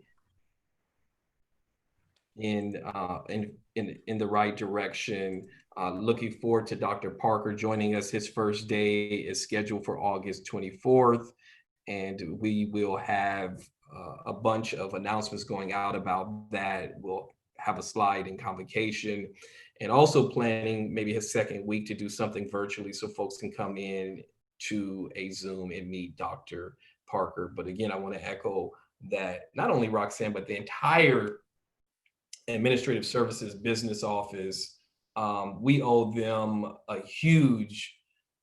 in the right direction. Looking forward to Dr. Parker joining us. His first day is scheduled for August 24th, and we will have a bunch of announcements going out about that. We'll have a slide in convocation, and also planning maybe his second week to do something virtually so folks can come in to a Zoom and meet Dr. Parker. But again, I want to echo that not only Roxanne, but the entire Administrative Services Business Office, we owe them a huge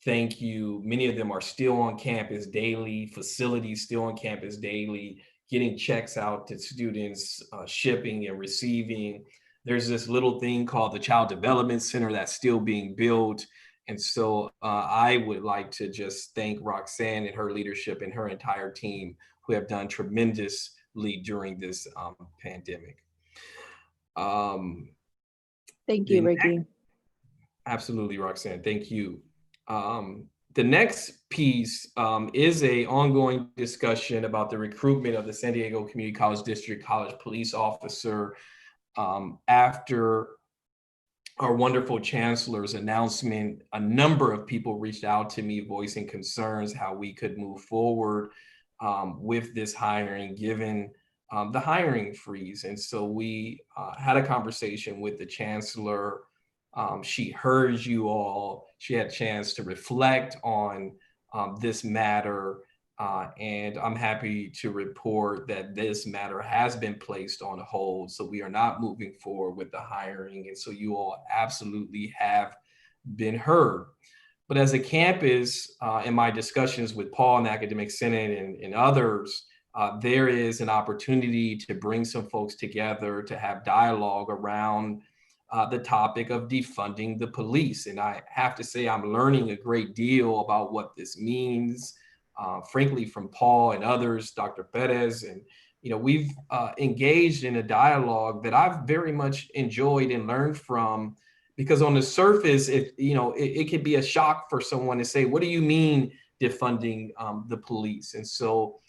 thank you. Many of them are still on campus daily, facilities still on campus daily, getting checks out to students, shipping and receiving. There's this little thing called the Child Development Center that's still being built. And so I would like to just thank Roxanne and her leadership and her entire team who have done tremendously during this pandemic. Thank you, Ricky. Absolutely, Roxanne. Thank you. The next piece is an ongoing discussion about the recruitment of the San Diego Community College District College Police Officer after our wonderful chancellor's announcement. A number of people reached out to me voicing concerns how we could move forward with this hiring given the hiring freeze. And so we had a conversation with the chancellor. She heard you all. She had a chance to reflect on this matter. And I'm happy to report that this matter has been placed on hold. So we are not moving forward with the hiring. And so you all absolutely have been heard. But as a campus, in my discussions with Paul and the Academic Senate and others, there is an opportunity to bring some folks together to have dialogue around the topic of defunding the police. And I have to say, I'm learning a great deal about what this means, frankly, from Paul and others, Dr. Perez. And, we've engaged in a dialogue that I've very much enjoyed and learned from, because on the surface, it could be a shock for someone to say, what do you mean defunding the police? And so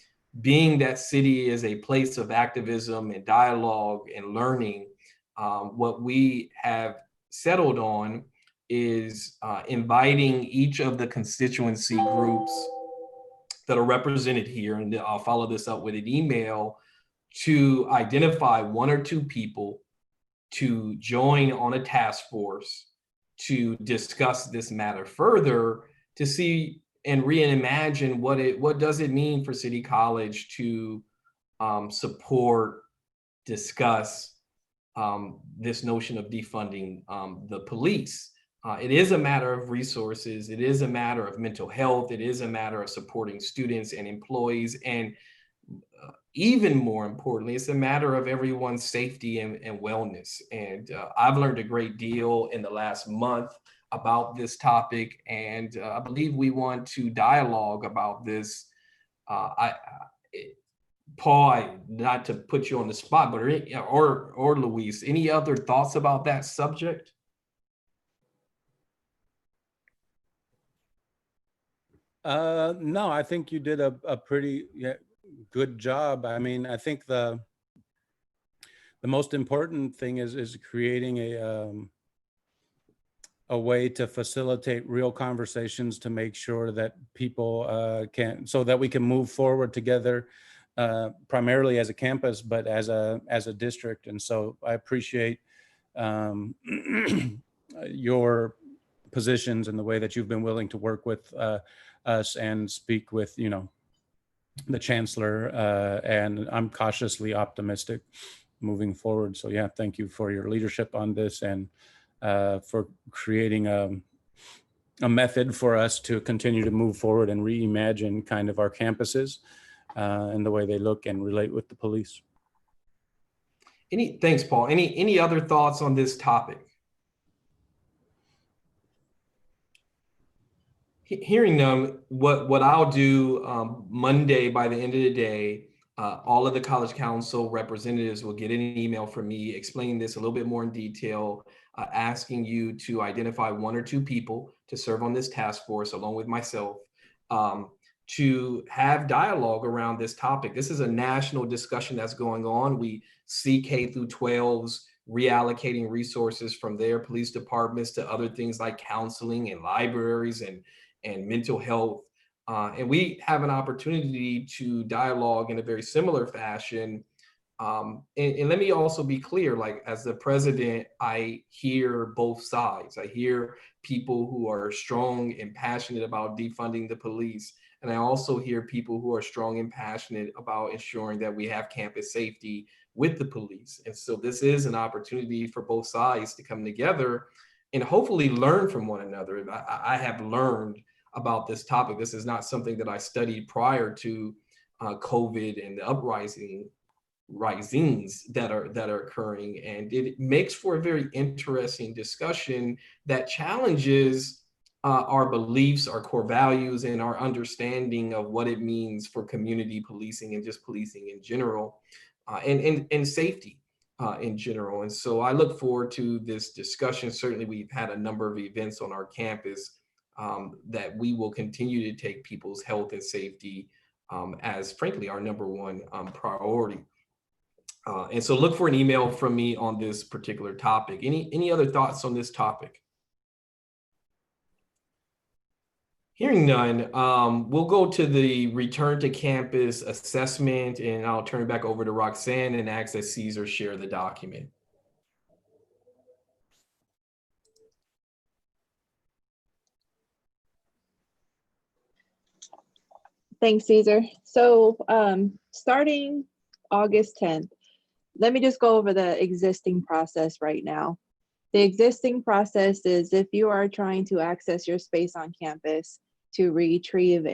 being that city is a place of activism and dialogue and learning, what we have settled on is inviting each of the constituency groups that are represented here, and I'll follow this up with an email, to identify one or two people to join on a task force to discuss this matter further, to see and reimagine what does it mean for City College to support, discuss this notion of defunding the police. It is a matter of resources. It is a matter of mental health. It is a matter of supporting students and employees. And even more importantly, it's a matter of everyone's safety and wellness. And I've learned a great deal in the last month about this topic. And I believe we want to dialogue about this. Paul, not to put you on the spot, but or Luis, any other thoughts about that subject? No, I think you did a pretty good job. I mean, I think the most important thing is creating a way to facilitate real conversations to make sure that people so that we can move forward together, primarily as a campus, but as a district. And so I appreciate your positions and the way that you've been willing to work with us and speak with, the chancellor, and I'm cautiously optimistic moving forward. So yeah, thank you for your leadership on this and for creating a method for us to continue to move forward and reimagine kind of our campuses and the way they look and relate with the police. Thanks, Paul. Any other thoughts on this topic? Hearing them, what I'll do Monday by the end of the day, all of the College Council representatives will get an email from me explaining this a little bit more in detail, asking you to identify one or two people to serve on this task force along with myself, to have dialogue around this topic. This is a national discussion that's going on. We see K through 12s reallocating resources from their police departments to other things like counseling and libraries and mental health. And we have an opportunity to dialogue in a very similar fashion And let me also be clear, like as the president, I hear both sides. I hear people who are strong and passionate about defunding the police. And I also hear people who are strong and passionate about ensuring that we have campus safety with the police. And so this is an opportunity for both sides to come together and hopefully learn from one another. I have learned about this topic. This is not something that I studied prior to COVID and the risings that are occurring, and it makes for a very interesting discussion that challenges our beliefs, our core values, and our understanding of what it means for community policing and just policing in general, and safety in general. And so I look forward to this discussion. Certainly, we've had a number of events on our campus that we will continue to take people's health and safety as, frankly, our number one priority. And so look for an email from me on this particular topic. Any other thoughts on this topic? Hearing none, we'll go to the return to campus assessment, and I'll turn it back over to Roxanne and ask that Caesar share the document. Thanks, Caesar. So starting August 10th, let me just go over the existing process right now. The existing process is if you are trying to access your space on campus to retrieve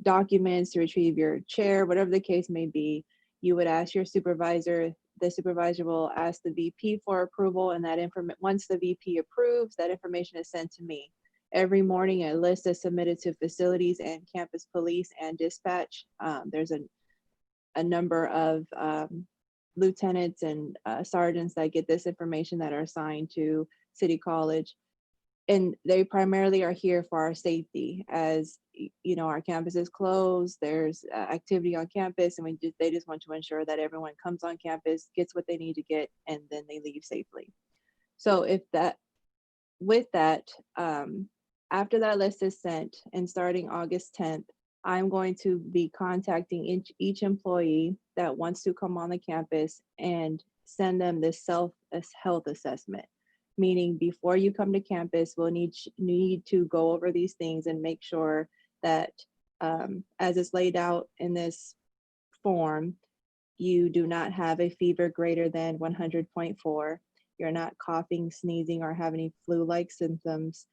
documents, to retrieve your chair, whatever the case may be, you would ask your supervisor. The supervisor will ask the VP for approval, and that once the VP approves, that information is sent to me. Every morning, a list is submitted to facilities and campus police and dispatch. There's a number of lieutenants and sergeants that get this information that are assigned to City College. And they primarily are here for our safety. As you know, our campus is closed, there's activity on campus, and they just want to ensure that everyone comes on campus, gets what they need to get, and then they leave safely. So with that, after that list is sent and starting August 10th, I'm going to be contacting each employee that wants to come on the campus and send them this self-health assessment. Meaning before you come to campus, we'll need to go over these things and make sure that as it's laid out in this form, you do not have a fever greater than 100.4. You're not coughing, sneezing, or have any flu-like symptoms.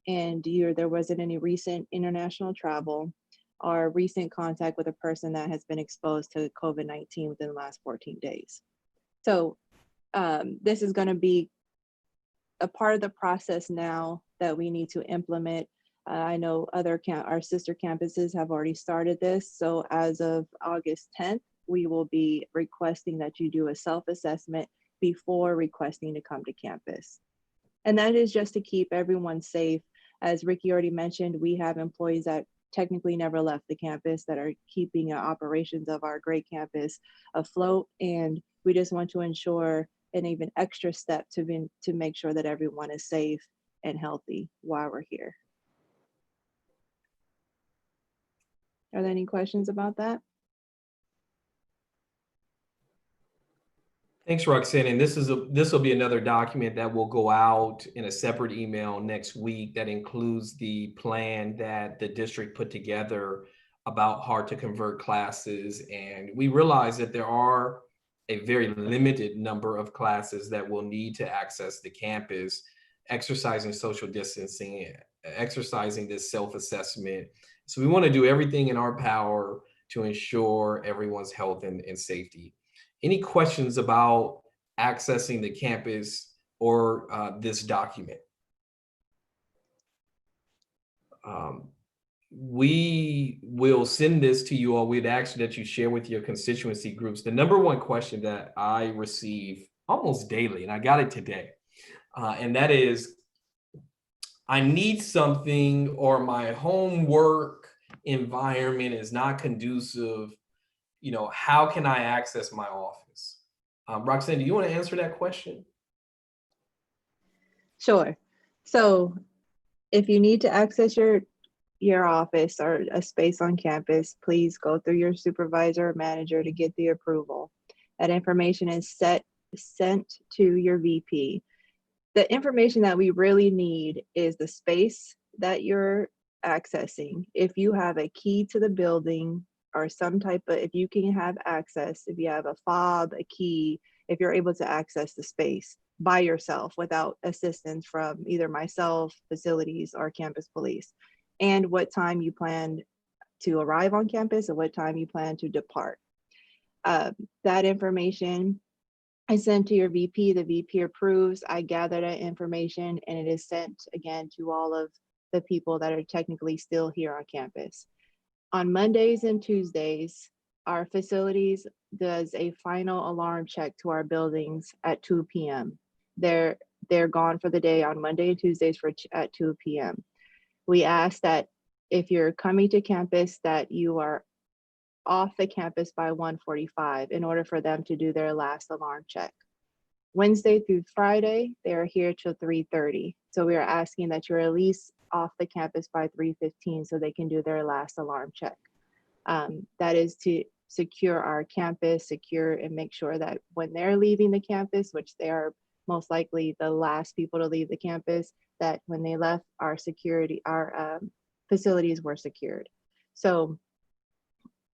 And there wasn't any recent international travel or recent contact with a person that has been exposed to COVID-19 within the last 14 days. So this is going to be a part of the process now that we need to implement. I know our sister campuses have already started this. So as of August 10th, we will be requesting that you do a self-assessment before requesting to come to campus. And that is just to keep everyone safe. As Ricky already mentioned, we have employees that technically never left the campus that are keeping operations of our great campus afloat. And we just want to ensure an even extra step to make sure that everyone is safe and healthy while we're here. Are there any questions about that? Thanks, Roxanne. And this will be another document that will go out in a separate email next week that includes the plan that the district put together about hard to convert classes. And we realize that there are a very limited number of classes that will need to access the campus, exercising social distancing, exercising this self-assessment. So we want to do everything in our power to ensure everyone's health and safety. Any questions about accessing the campus or this document? We will send this to you all. We'd ask that you share with your constituency groups. The number one question that I receive almost daily, and I got it today, and that is, I need something, or my homework environment is not conducive. You know, how can I access my office? Roxanne, do you want to answer that question? Sure. So if you need to access your office or a space on campus, please go through your supervisor or manager to get the approval. That information is sent to your VP. The information that we really need is the space that you're accessing. If you have a key to the building or some type of, if you can have access, if you have a fob, a key, if you're able to access the space by yourself without assistance from either myself, facilities, or campus police, and what time you plan to arrive on campus and what time you plan to depart. That information is sent to your VP. The VP approves. I gather that information and it is sent again to all of the people that are technically still here on campus. On Mondays and Tuesdays, our facilities does a final alarm check to our buildings at 2 p.m. They're gone for the day on Monday and Tuesdays at 2 p.m. We ask that if you're coming to campus that you are off the campus by 1:45 in order for them to do their last alarm check. Wednesday through Friday, they're here till 3:30. So we are asking that you're at least off the campus by 3:15 so they can do their last alarm check. That is to secure our campus, secure and make sure that when they're leaving the campus, which they are most likely the last people to leave the campus, that when they left, our facilities were secured. So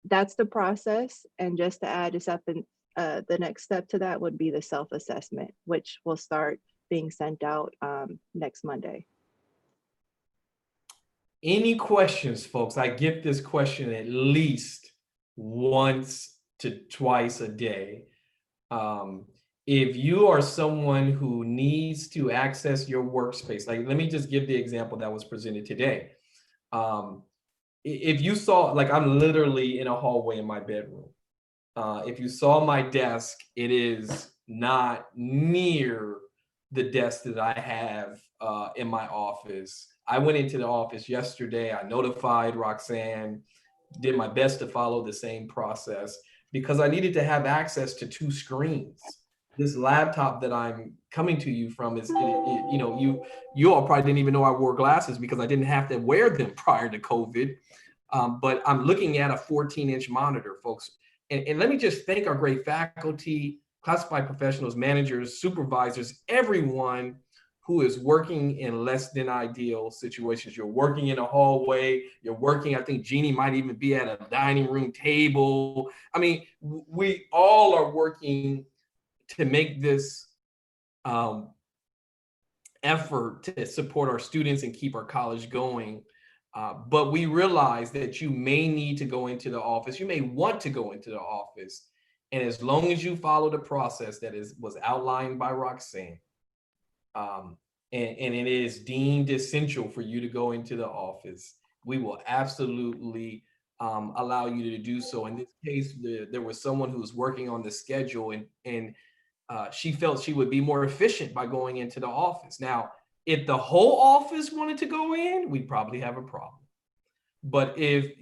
that's the process. And just to add this up, the next step to that would be the self-assessment, which will start being sent out next Monday. Any questions, folks? I get this question at least once to twice a day. If you are someone who needs to access your workspace, like let me just give the example that was presented today. If you saw, like I'm literally in a hallway in my bedroom. If you saw my desk, it is not near the desk that I have in my office. I went into the office yesterday. I notified Roxanne, did my best to follow the same process because I needed to have access to 2 screens. This laptop that I'm coming to you from is, you know, you all probably didn't even know I wore glasses because I didn't have to wear them prior to COVID. But I'm looking at a 14-inch monitor, folks. And let me just thank our great faculty, classified professionals, managers, supervisors, everyone who is working in less than ideal situations. You're working in a hallway, you're working, I think Jeannie might even be at a dining room table. I mean, we all are working to make this effort to support our students and keep our college going. But we realize that you may need to go into the office. You may want to go into the office. And as long as you follow the process that was outlined by Roxanne, and it is deemed essential for you to go into the office, we will absolutely allow you to do so. In this case, there was someone who was working on the schedule and she felt she would be more efficient by going into the office. Now, if the whole office wanted to go in, we'd probably have a problem. But if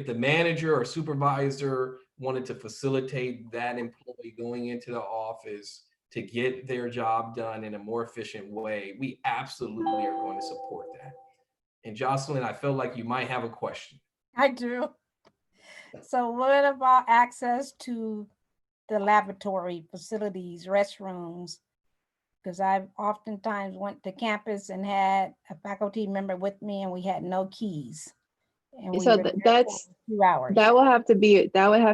the manager or supervisor wanted to facilitate that employee going into the office to get their job done in a more efficient way, we absolutely are going to support that. And Jocelyn, I felt like you might have a question. I do. So what about access to the laboratory facilities, restrooms? Because I've oftentimes went to campus and had a faculty member with me and we had no keys. And we So were there that's for 2 hours. that will have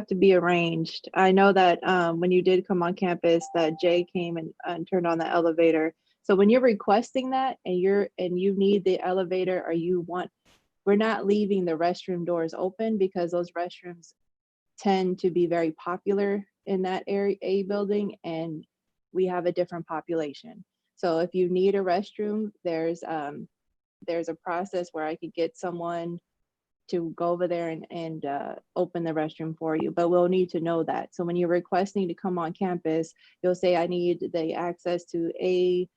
to be arranged. I know that when you did come on campus, that Jay came and turned on the elevator. So when you're requesting that and you need the elevator or we're not leaving the restroom doors open because those restrooms tend to be very popular in that area, A building, and we have a different population. So if you need a restroom, there's a process where I could get someone to go over there and open the restroom for you, but we'll need to know that. So when you're requesting to come on campus, you'll say, I need the access to A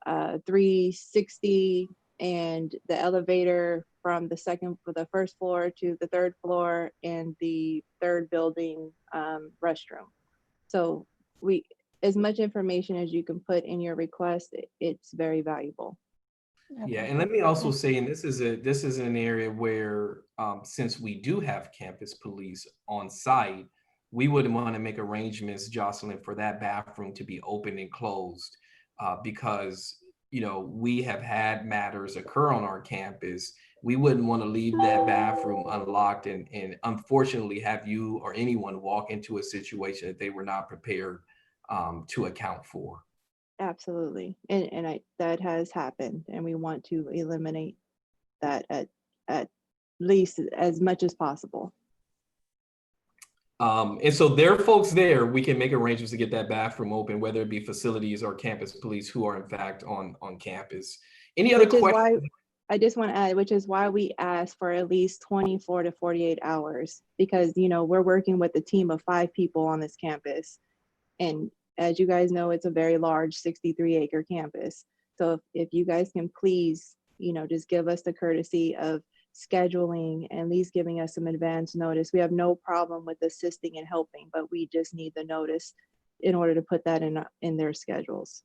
360 and the elevator from the first floor to the 3rd floor and the 3rd building restroom. So as much information as you can put in your request, it's very valuable. Yeah, and let me also say, and this is an area where since we do have campus police on site, we wouldn't want to make arrangements, Jocelyn, for that bathroom to be open and closed because, you know, we have had matters occur on our campus. We wouldn't want to leave that bathroom unlocked and unfortunately have you or anyone walk into a situation that they were not prepared to account for. Absolutely. And that has happened, and we want to eliminate that at least as much as possible. And so there are folks there, we can make arrangements to get that bathroom open, whether it be facilities or campus police who are in fact on campus. Any other questions? I just want to add, which is why we ask for at least 24 to 48 hours, because, you know, we're working with a team of 5 people on this campus. And as you guys know, it's a very large 63-acre campus. So if you guys can please, you know, just give us the courtesy of scheduling and at least giving us some advance notice. We have no problem with assisting and helping, but we just need the notice in order to put that in their schedules.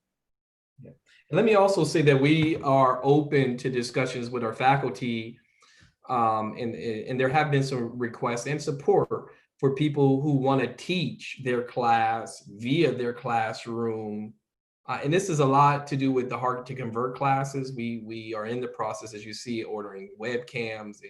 Yeah. And let me also say that we are open to discussions with our faculty, and there have been some requests and support for people who want to teach their class via their classroom. And this is a lot to do with the Hard to Convert classes. We are in the process, as you see, ordering webcams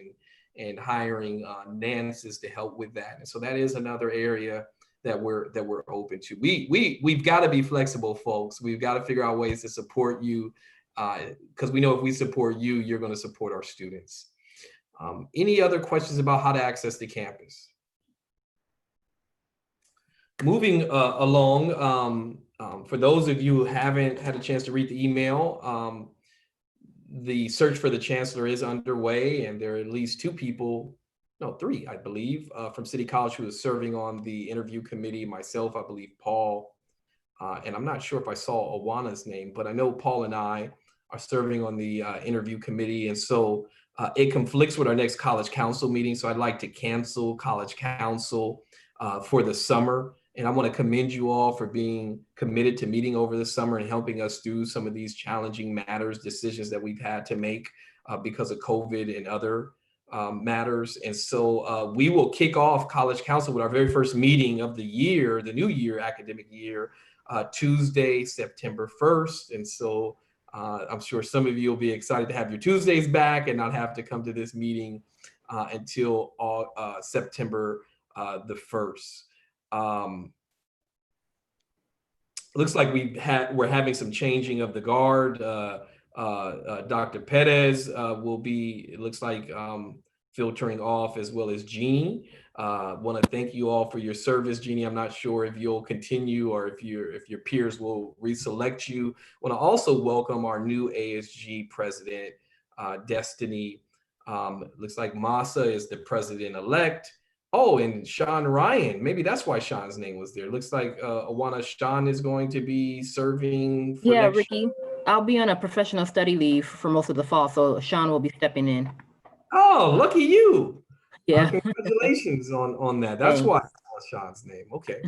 and hiring nances to help with that. And so that is another area that we're open to. We've got to be flexible, folks. We've got to figure out ways to support you, because we know if we support you, you're going to support our students. Any other questions about how to access the campus? Moving along, for those of you who haven't had a chance to read the email, the search for the chancellor is underway, and there are at least 2 people, no, 3, I believe, from City College who is serving on the interview committee. Myself, I believe Paul, and I'm not sure if I saw Awana's name, but I know Paul and I are serving on the interview committee. And so it conflicts with our next college council meeting. So I'd like to cancel college council for the summer. And I want to commend you all for being committed to meeting over the summer and helping us through some of these challenging matters, decisions that we've had to make because of COVID and other matters. And so we will kick off college council with our very first meeting of the year, the new year, academic year, Tuesday, September 1st. And so I'm sure some of you will be excited to have your Tuesdays back and not have to come to this meeting until September the 1st. Looks like we're having some changing of the guard. Dr. Perez will be, it looks like, filtering off, as well as Jeannie. Want to thank you all for your service, Jeannie. I'm not sure if you'll continue or if your peers will reselect you. Want to also welcome our new ASG president, Destiny. Looks like Masa is the president-elect. Oh, and Sean Ryan, maybe that's why Sean's name was there. Looks like Awana, Sean is going to be serving for Yeah, next Ricky, year. I'll be on a professional study leave for most of the fall, so Sean will be stepping in. Oh, lucky you. Yeah. Congratulations on that. That's why I saw Sean's name. Okay.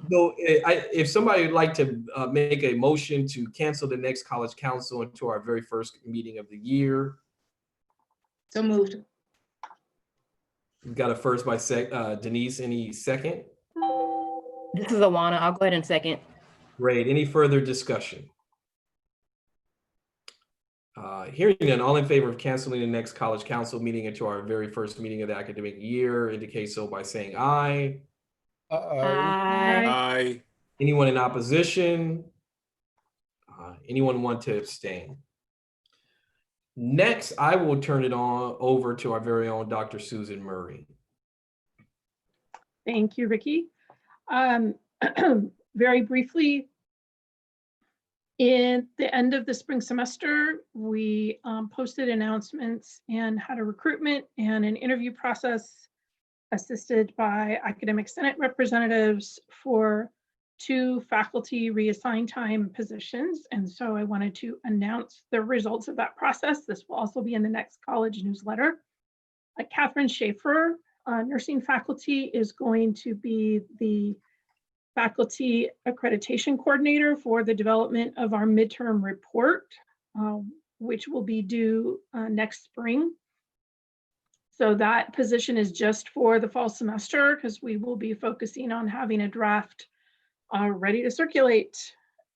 So if somebody would like to make a motion to cancel the next college council into our very first meeting of the year. So moved. We've got a first by Denise. Any second? This is Awana. I'll go ahead and second. Great. Any further discussion? Hearing none, all in favor of canceling the next college council meeting into our very first meeting of the academic year, indicate so by saying aye. Aye. Anyone in opposition? Anyone want to abstain? Next, I will turn it over to our very own Dr. Susan Murray. Thank you, Ricky. Very briefly, in the end of the spring semester, we posted announcements and had a recruitment and an interview process assisted by academic senate representatives for 2 faculty reassigned time positions. And so I wanted to announce the results of that process. This will also be in the next college newsletter. Catherine Schaefer, nursing faculty, is going to be the faculty accreditation coordinator for the development of our midterm report, which will be due next spring. So that position is just for the fall semester because we will be focusing on having a draft ready to circulate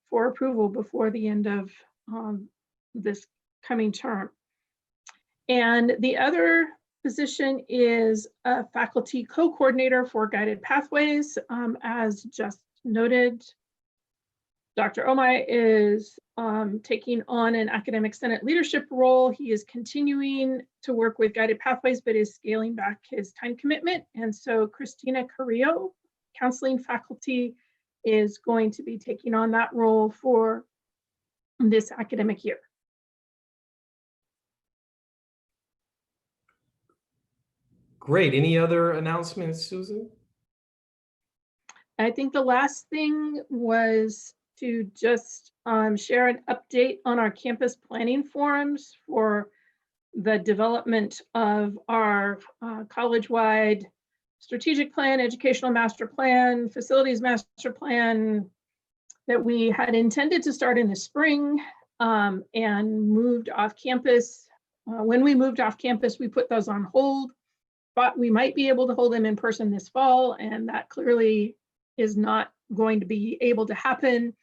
for approval before the end of this coming term. And the other position is a faculty co-coordinator for guided pathways. As just noted, Dr. Omai is taking on an academic senate leadership role. He is continuing to work with guided pathways, but is scaling back his time commitment. And so Christina Carrillo, counseling faculty, is going to be taking on that role for this academic year. Great. Any other announcements, Susan? I think the last thing was to just share an update on our campus planning forums for the development of our college-wide strategic plan, educational master plan, facilities master plan that we had intended to start in the spring and moved off campus. When we moved off campus, we put those on hold, but we might be able to hold them in person this fall, and that clearly is not going to be able to happen.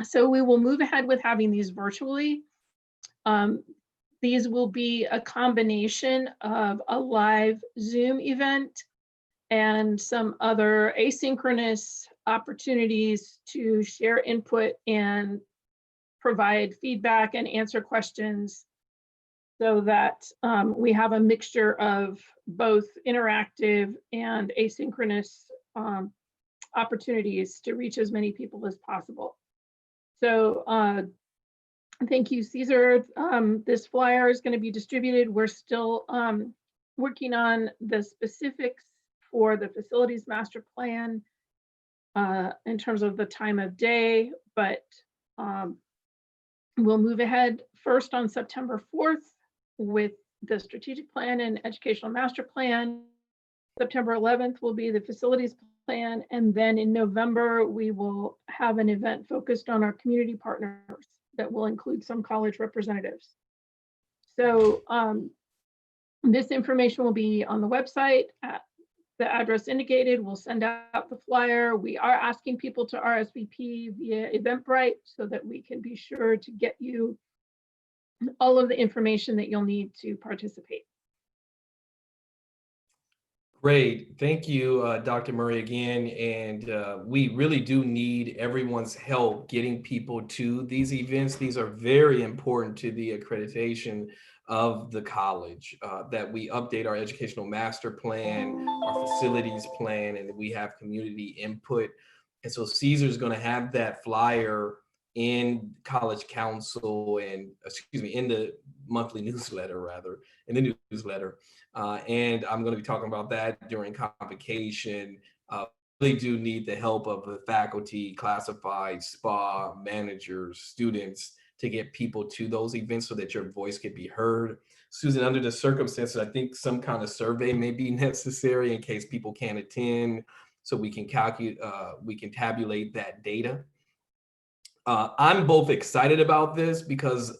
So we will move ahead with having these virtually. These will be a combination of a live Zoom event and some other asynchronous opportunities to share input and provide feedback and answer questions so that we have a mixture of both interactive and asynchronous opportunities to reach as many people as possible. So thank you, Caesar. This flyer is going to be distributed. We're still working on the specifics for the facilities master plan in terms of the time of day, but we'll move ahead first on September 4th with the strategic plan and educational master plan. September 11th will be the facilities plan, and then in November we will have an event focused on our community partners that will include some college representatives. So this information will be on the website at the address indicated. We'll send out the flyer. We are asking people to RSVP via Eventbrite so that we can be sure to get you all of the information that you'll need to participate. Great. Thank you, Dr. Murray, again. And we really do need everyone's help getting people to these events. These are very important to the accreditation of the college, that we update our educational master plan, our facilities plan, and we have community input. And so Caesar's going to have that flyer in College Council and, excuse me, in the monthly newsletter, rather, in the newsletter. And I'm going to be talking about that during convocation. Really do need the help of the faculty, classified, SPA, managers, students to get people to those events so that your voice can be heard. Susan, under the circumstances, I think some kind of survey may be necessary in case people can't attend, so we can calculate, we can tabulate that data. I'm both excited about this because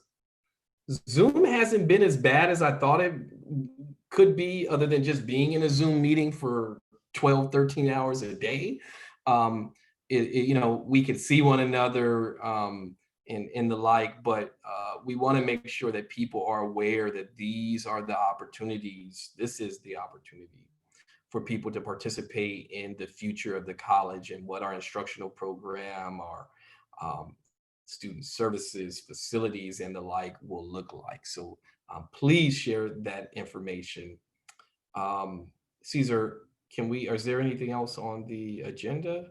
Zoom hasn't been as bad as I thought it could be, other than just being in a Zoom meeting for 12, 13 hours a day. You know, we could see one another and the like, but we want to make sure that people are aware that these are the opportunities. This is the opportunity for people to participate in the future of the college and what our instructional program, our student services, facilities, and the like will look like. So please share that information. Caesar, can we, is there anything else on the agenda?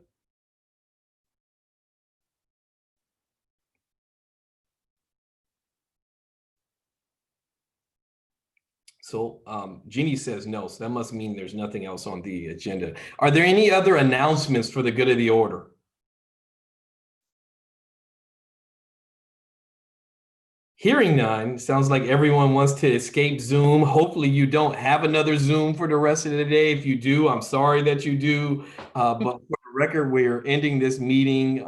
So Jeannie says no, so that must mean there's nothing else on the agenda. Are there any other announcements for the good of the order? Hearing none, sounds like everyone wants to escape Zoom. Hopefully you don't have another Zoom for the rest of the day. If you do, I'm sorry that you do. But for the record, we're ending this meeting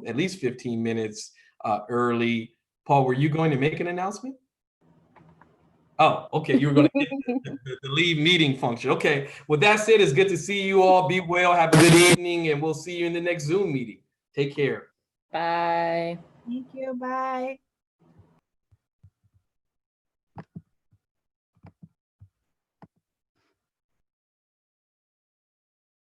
at least 15 minutes early. Paul, were you going to make an announcement? Oh, okay. You were going to hit the leave meeting function. Okay. With that said, it's good to see you all. Be well. Have a good evening, and we'll see you in the next Zoom meeting. Take care. Bye. Thank you. Bye.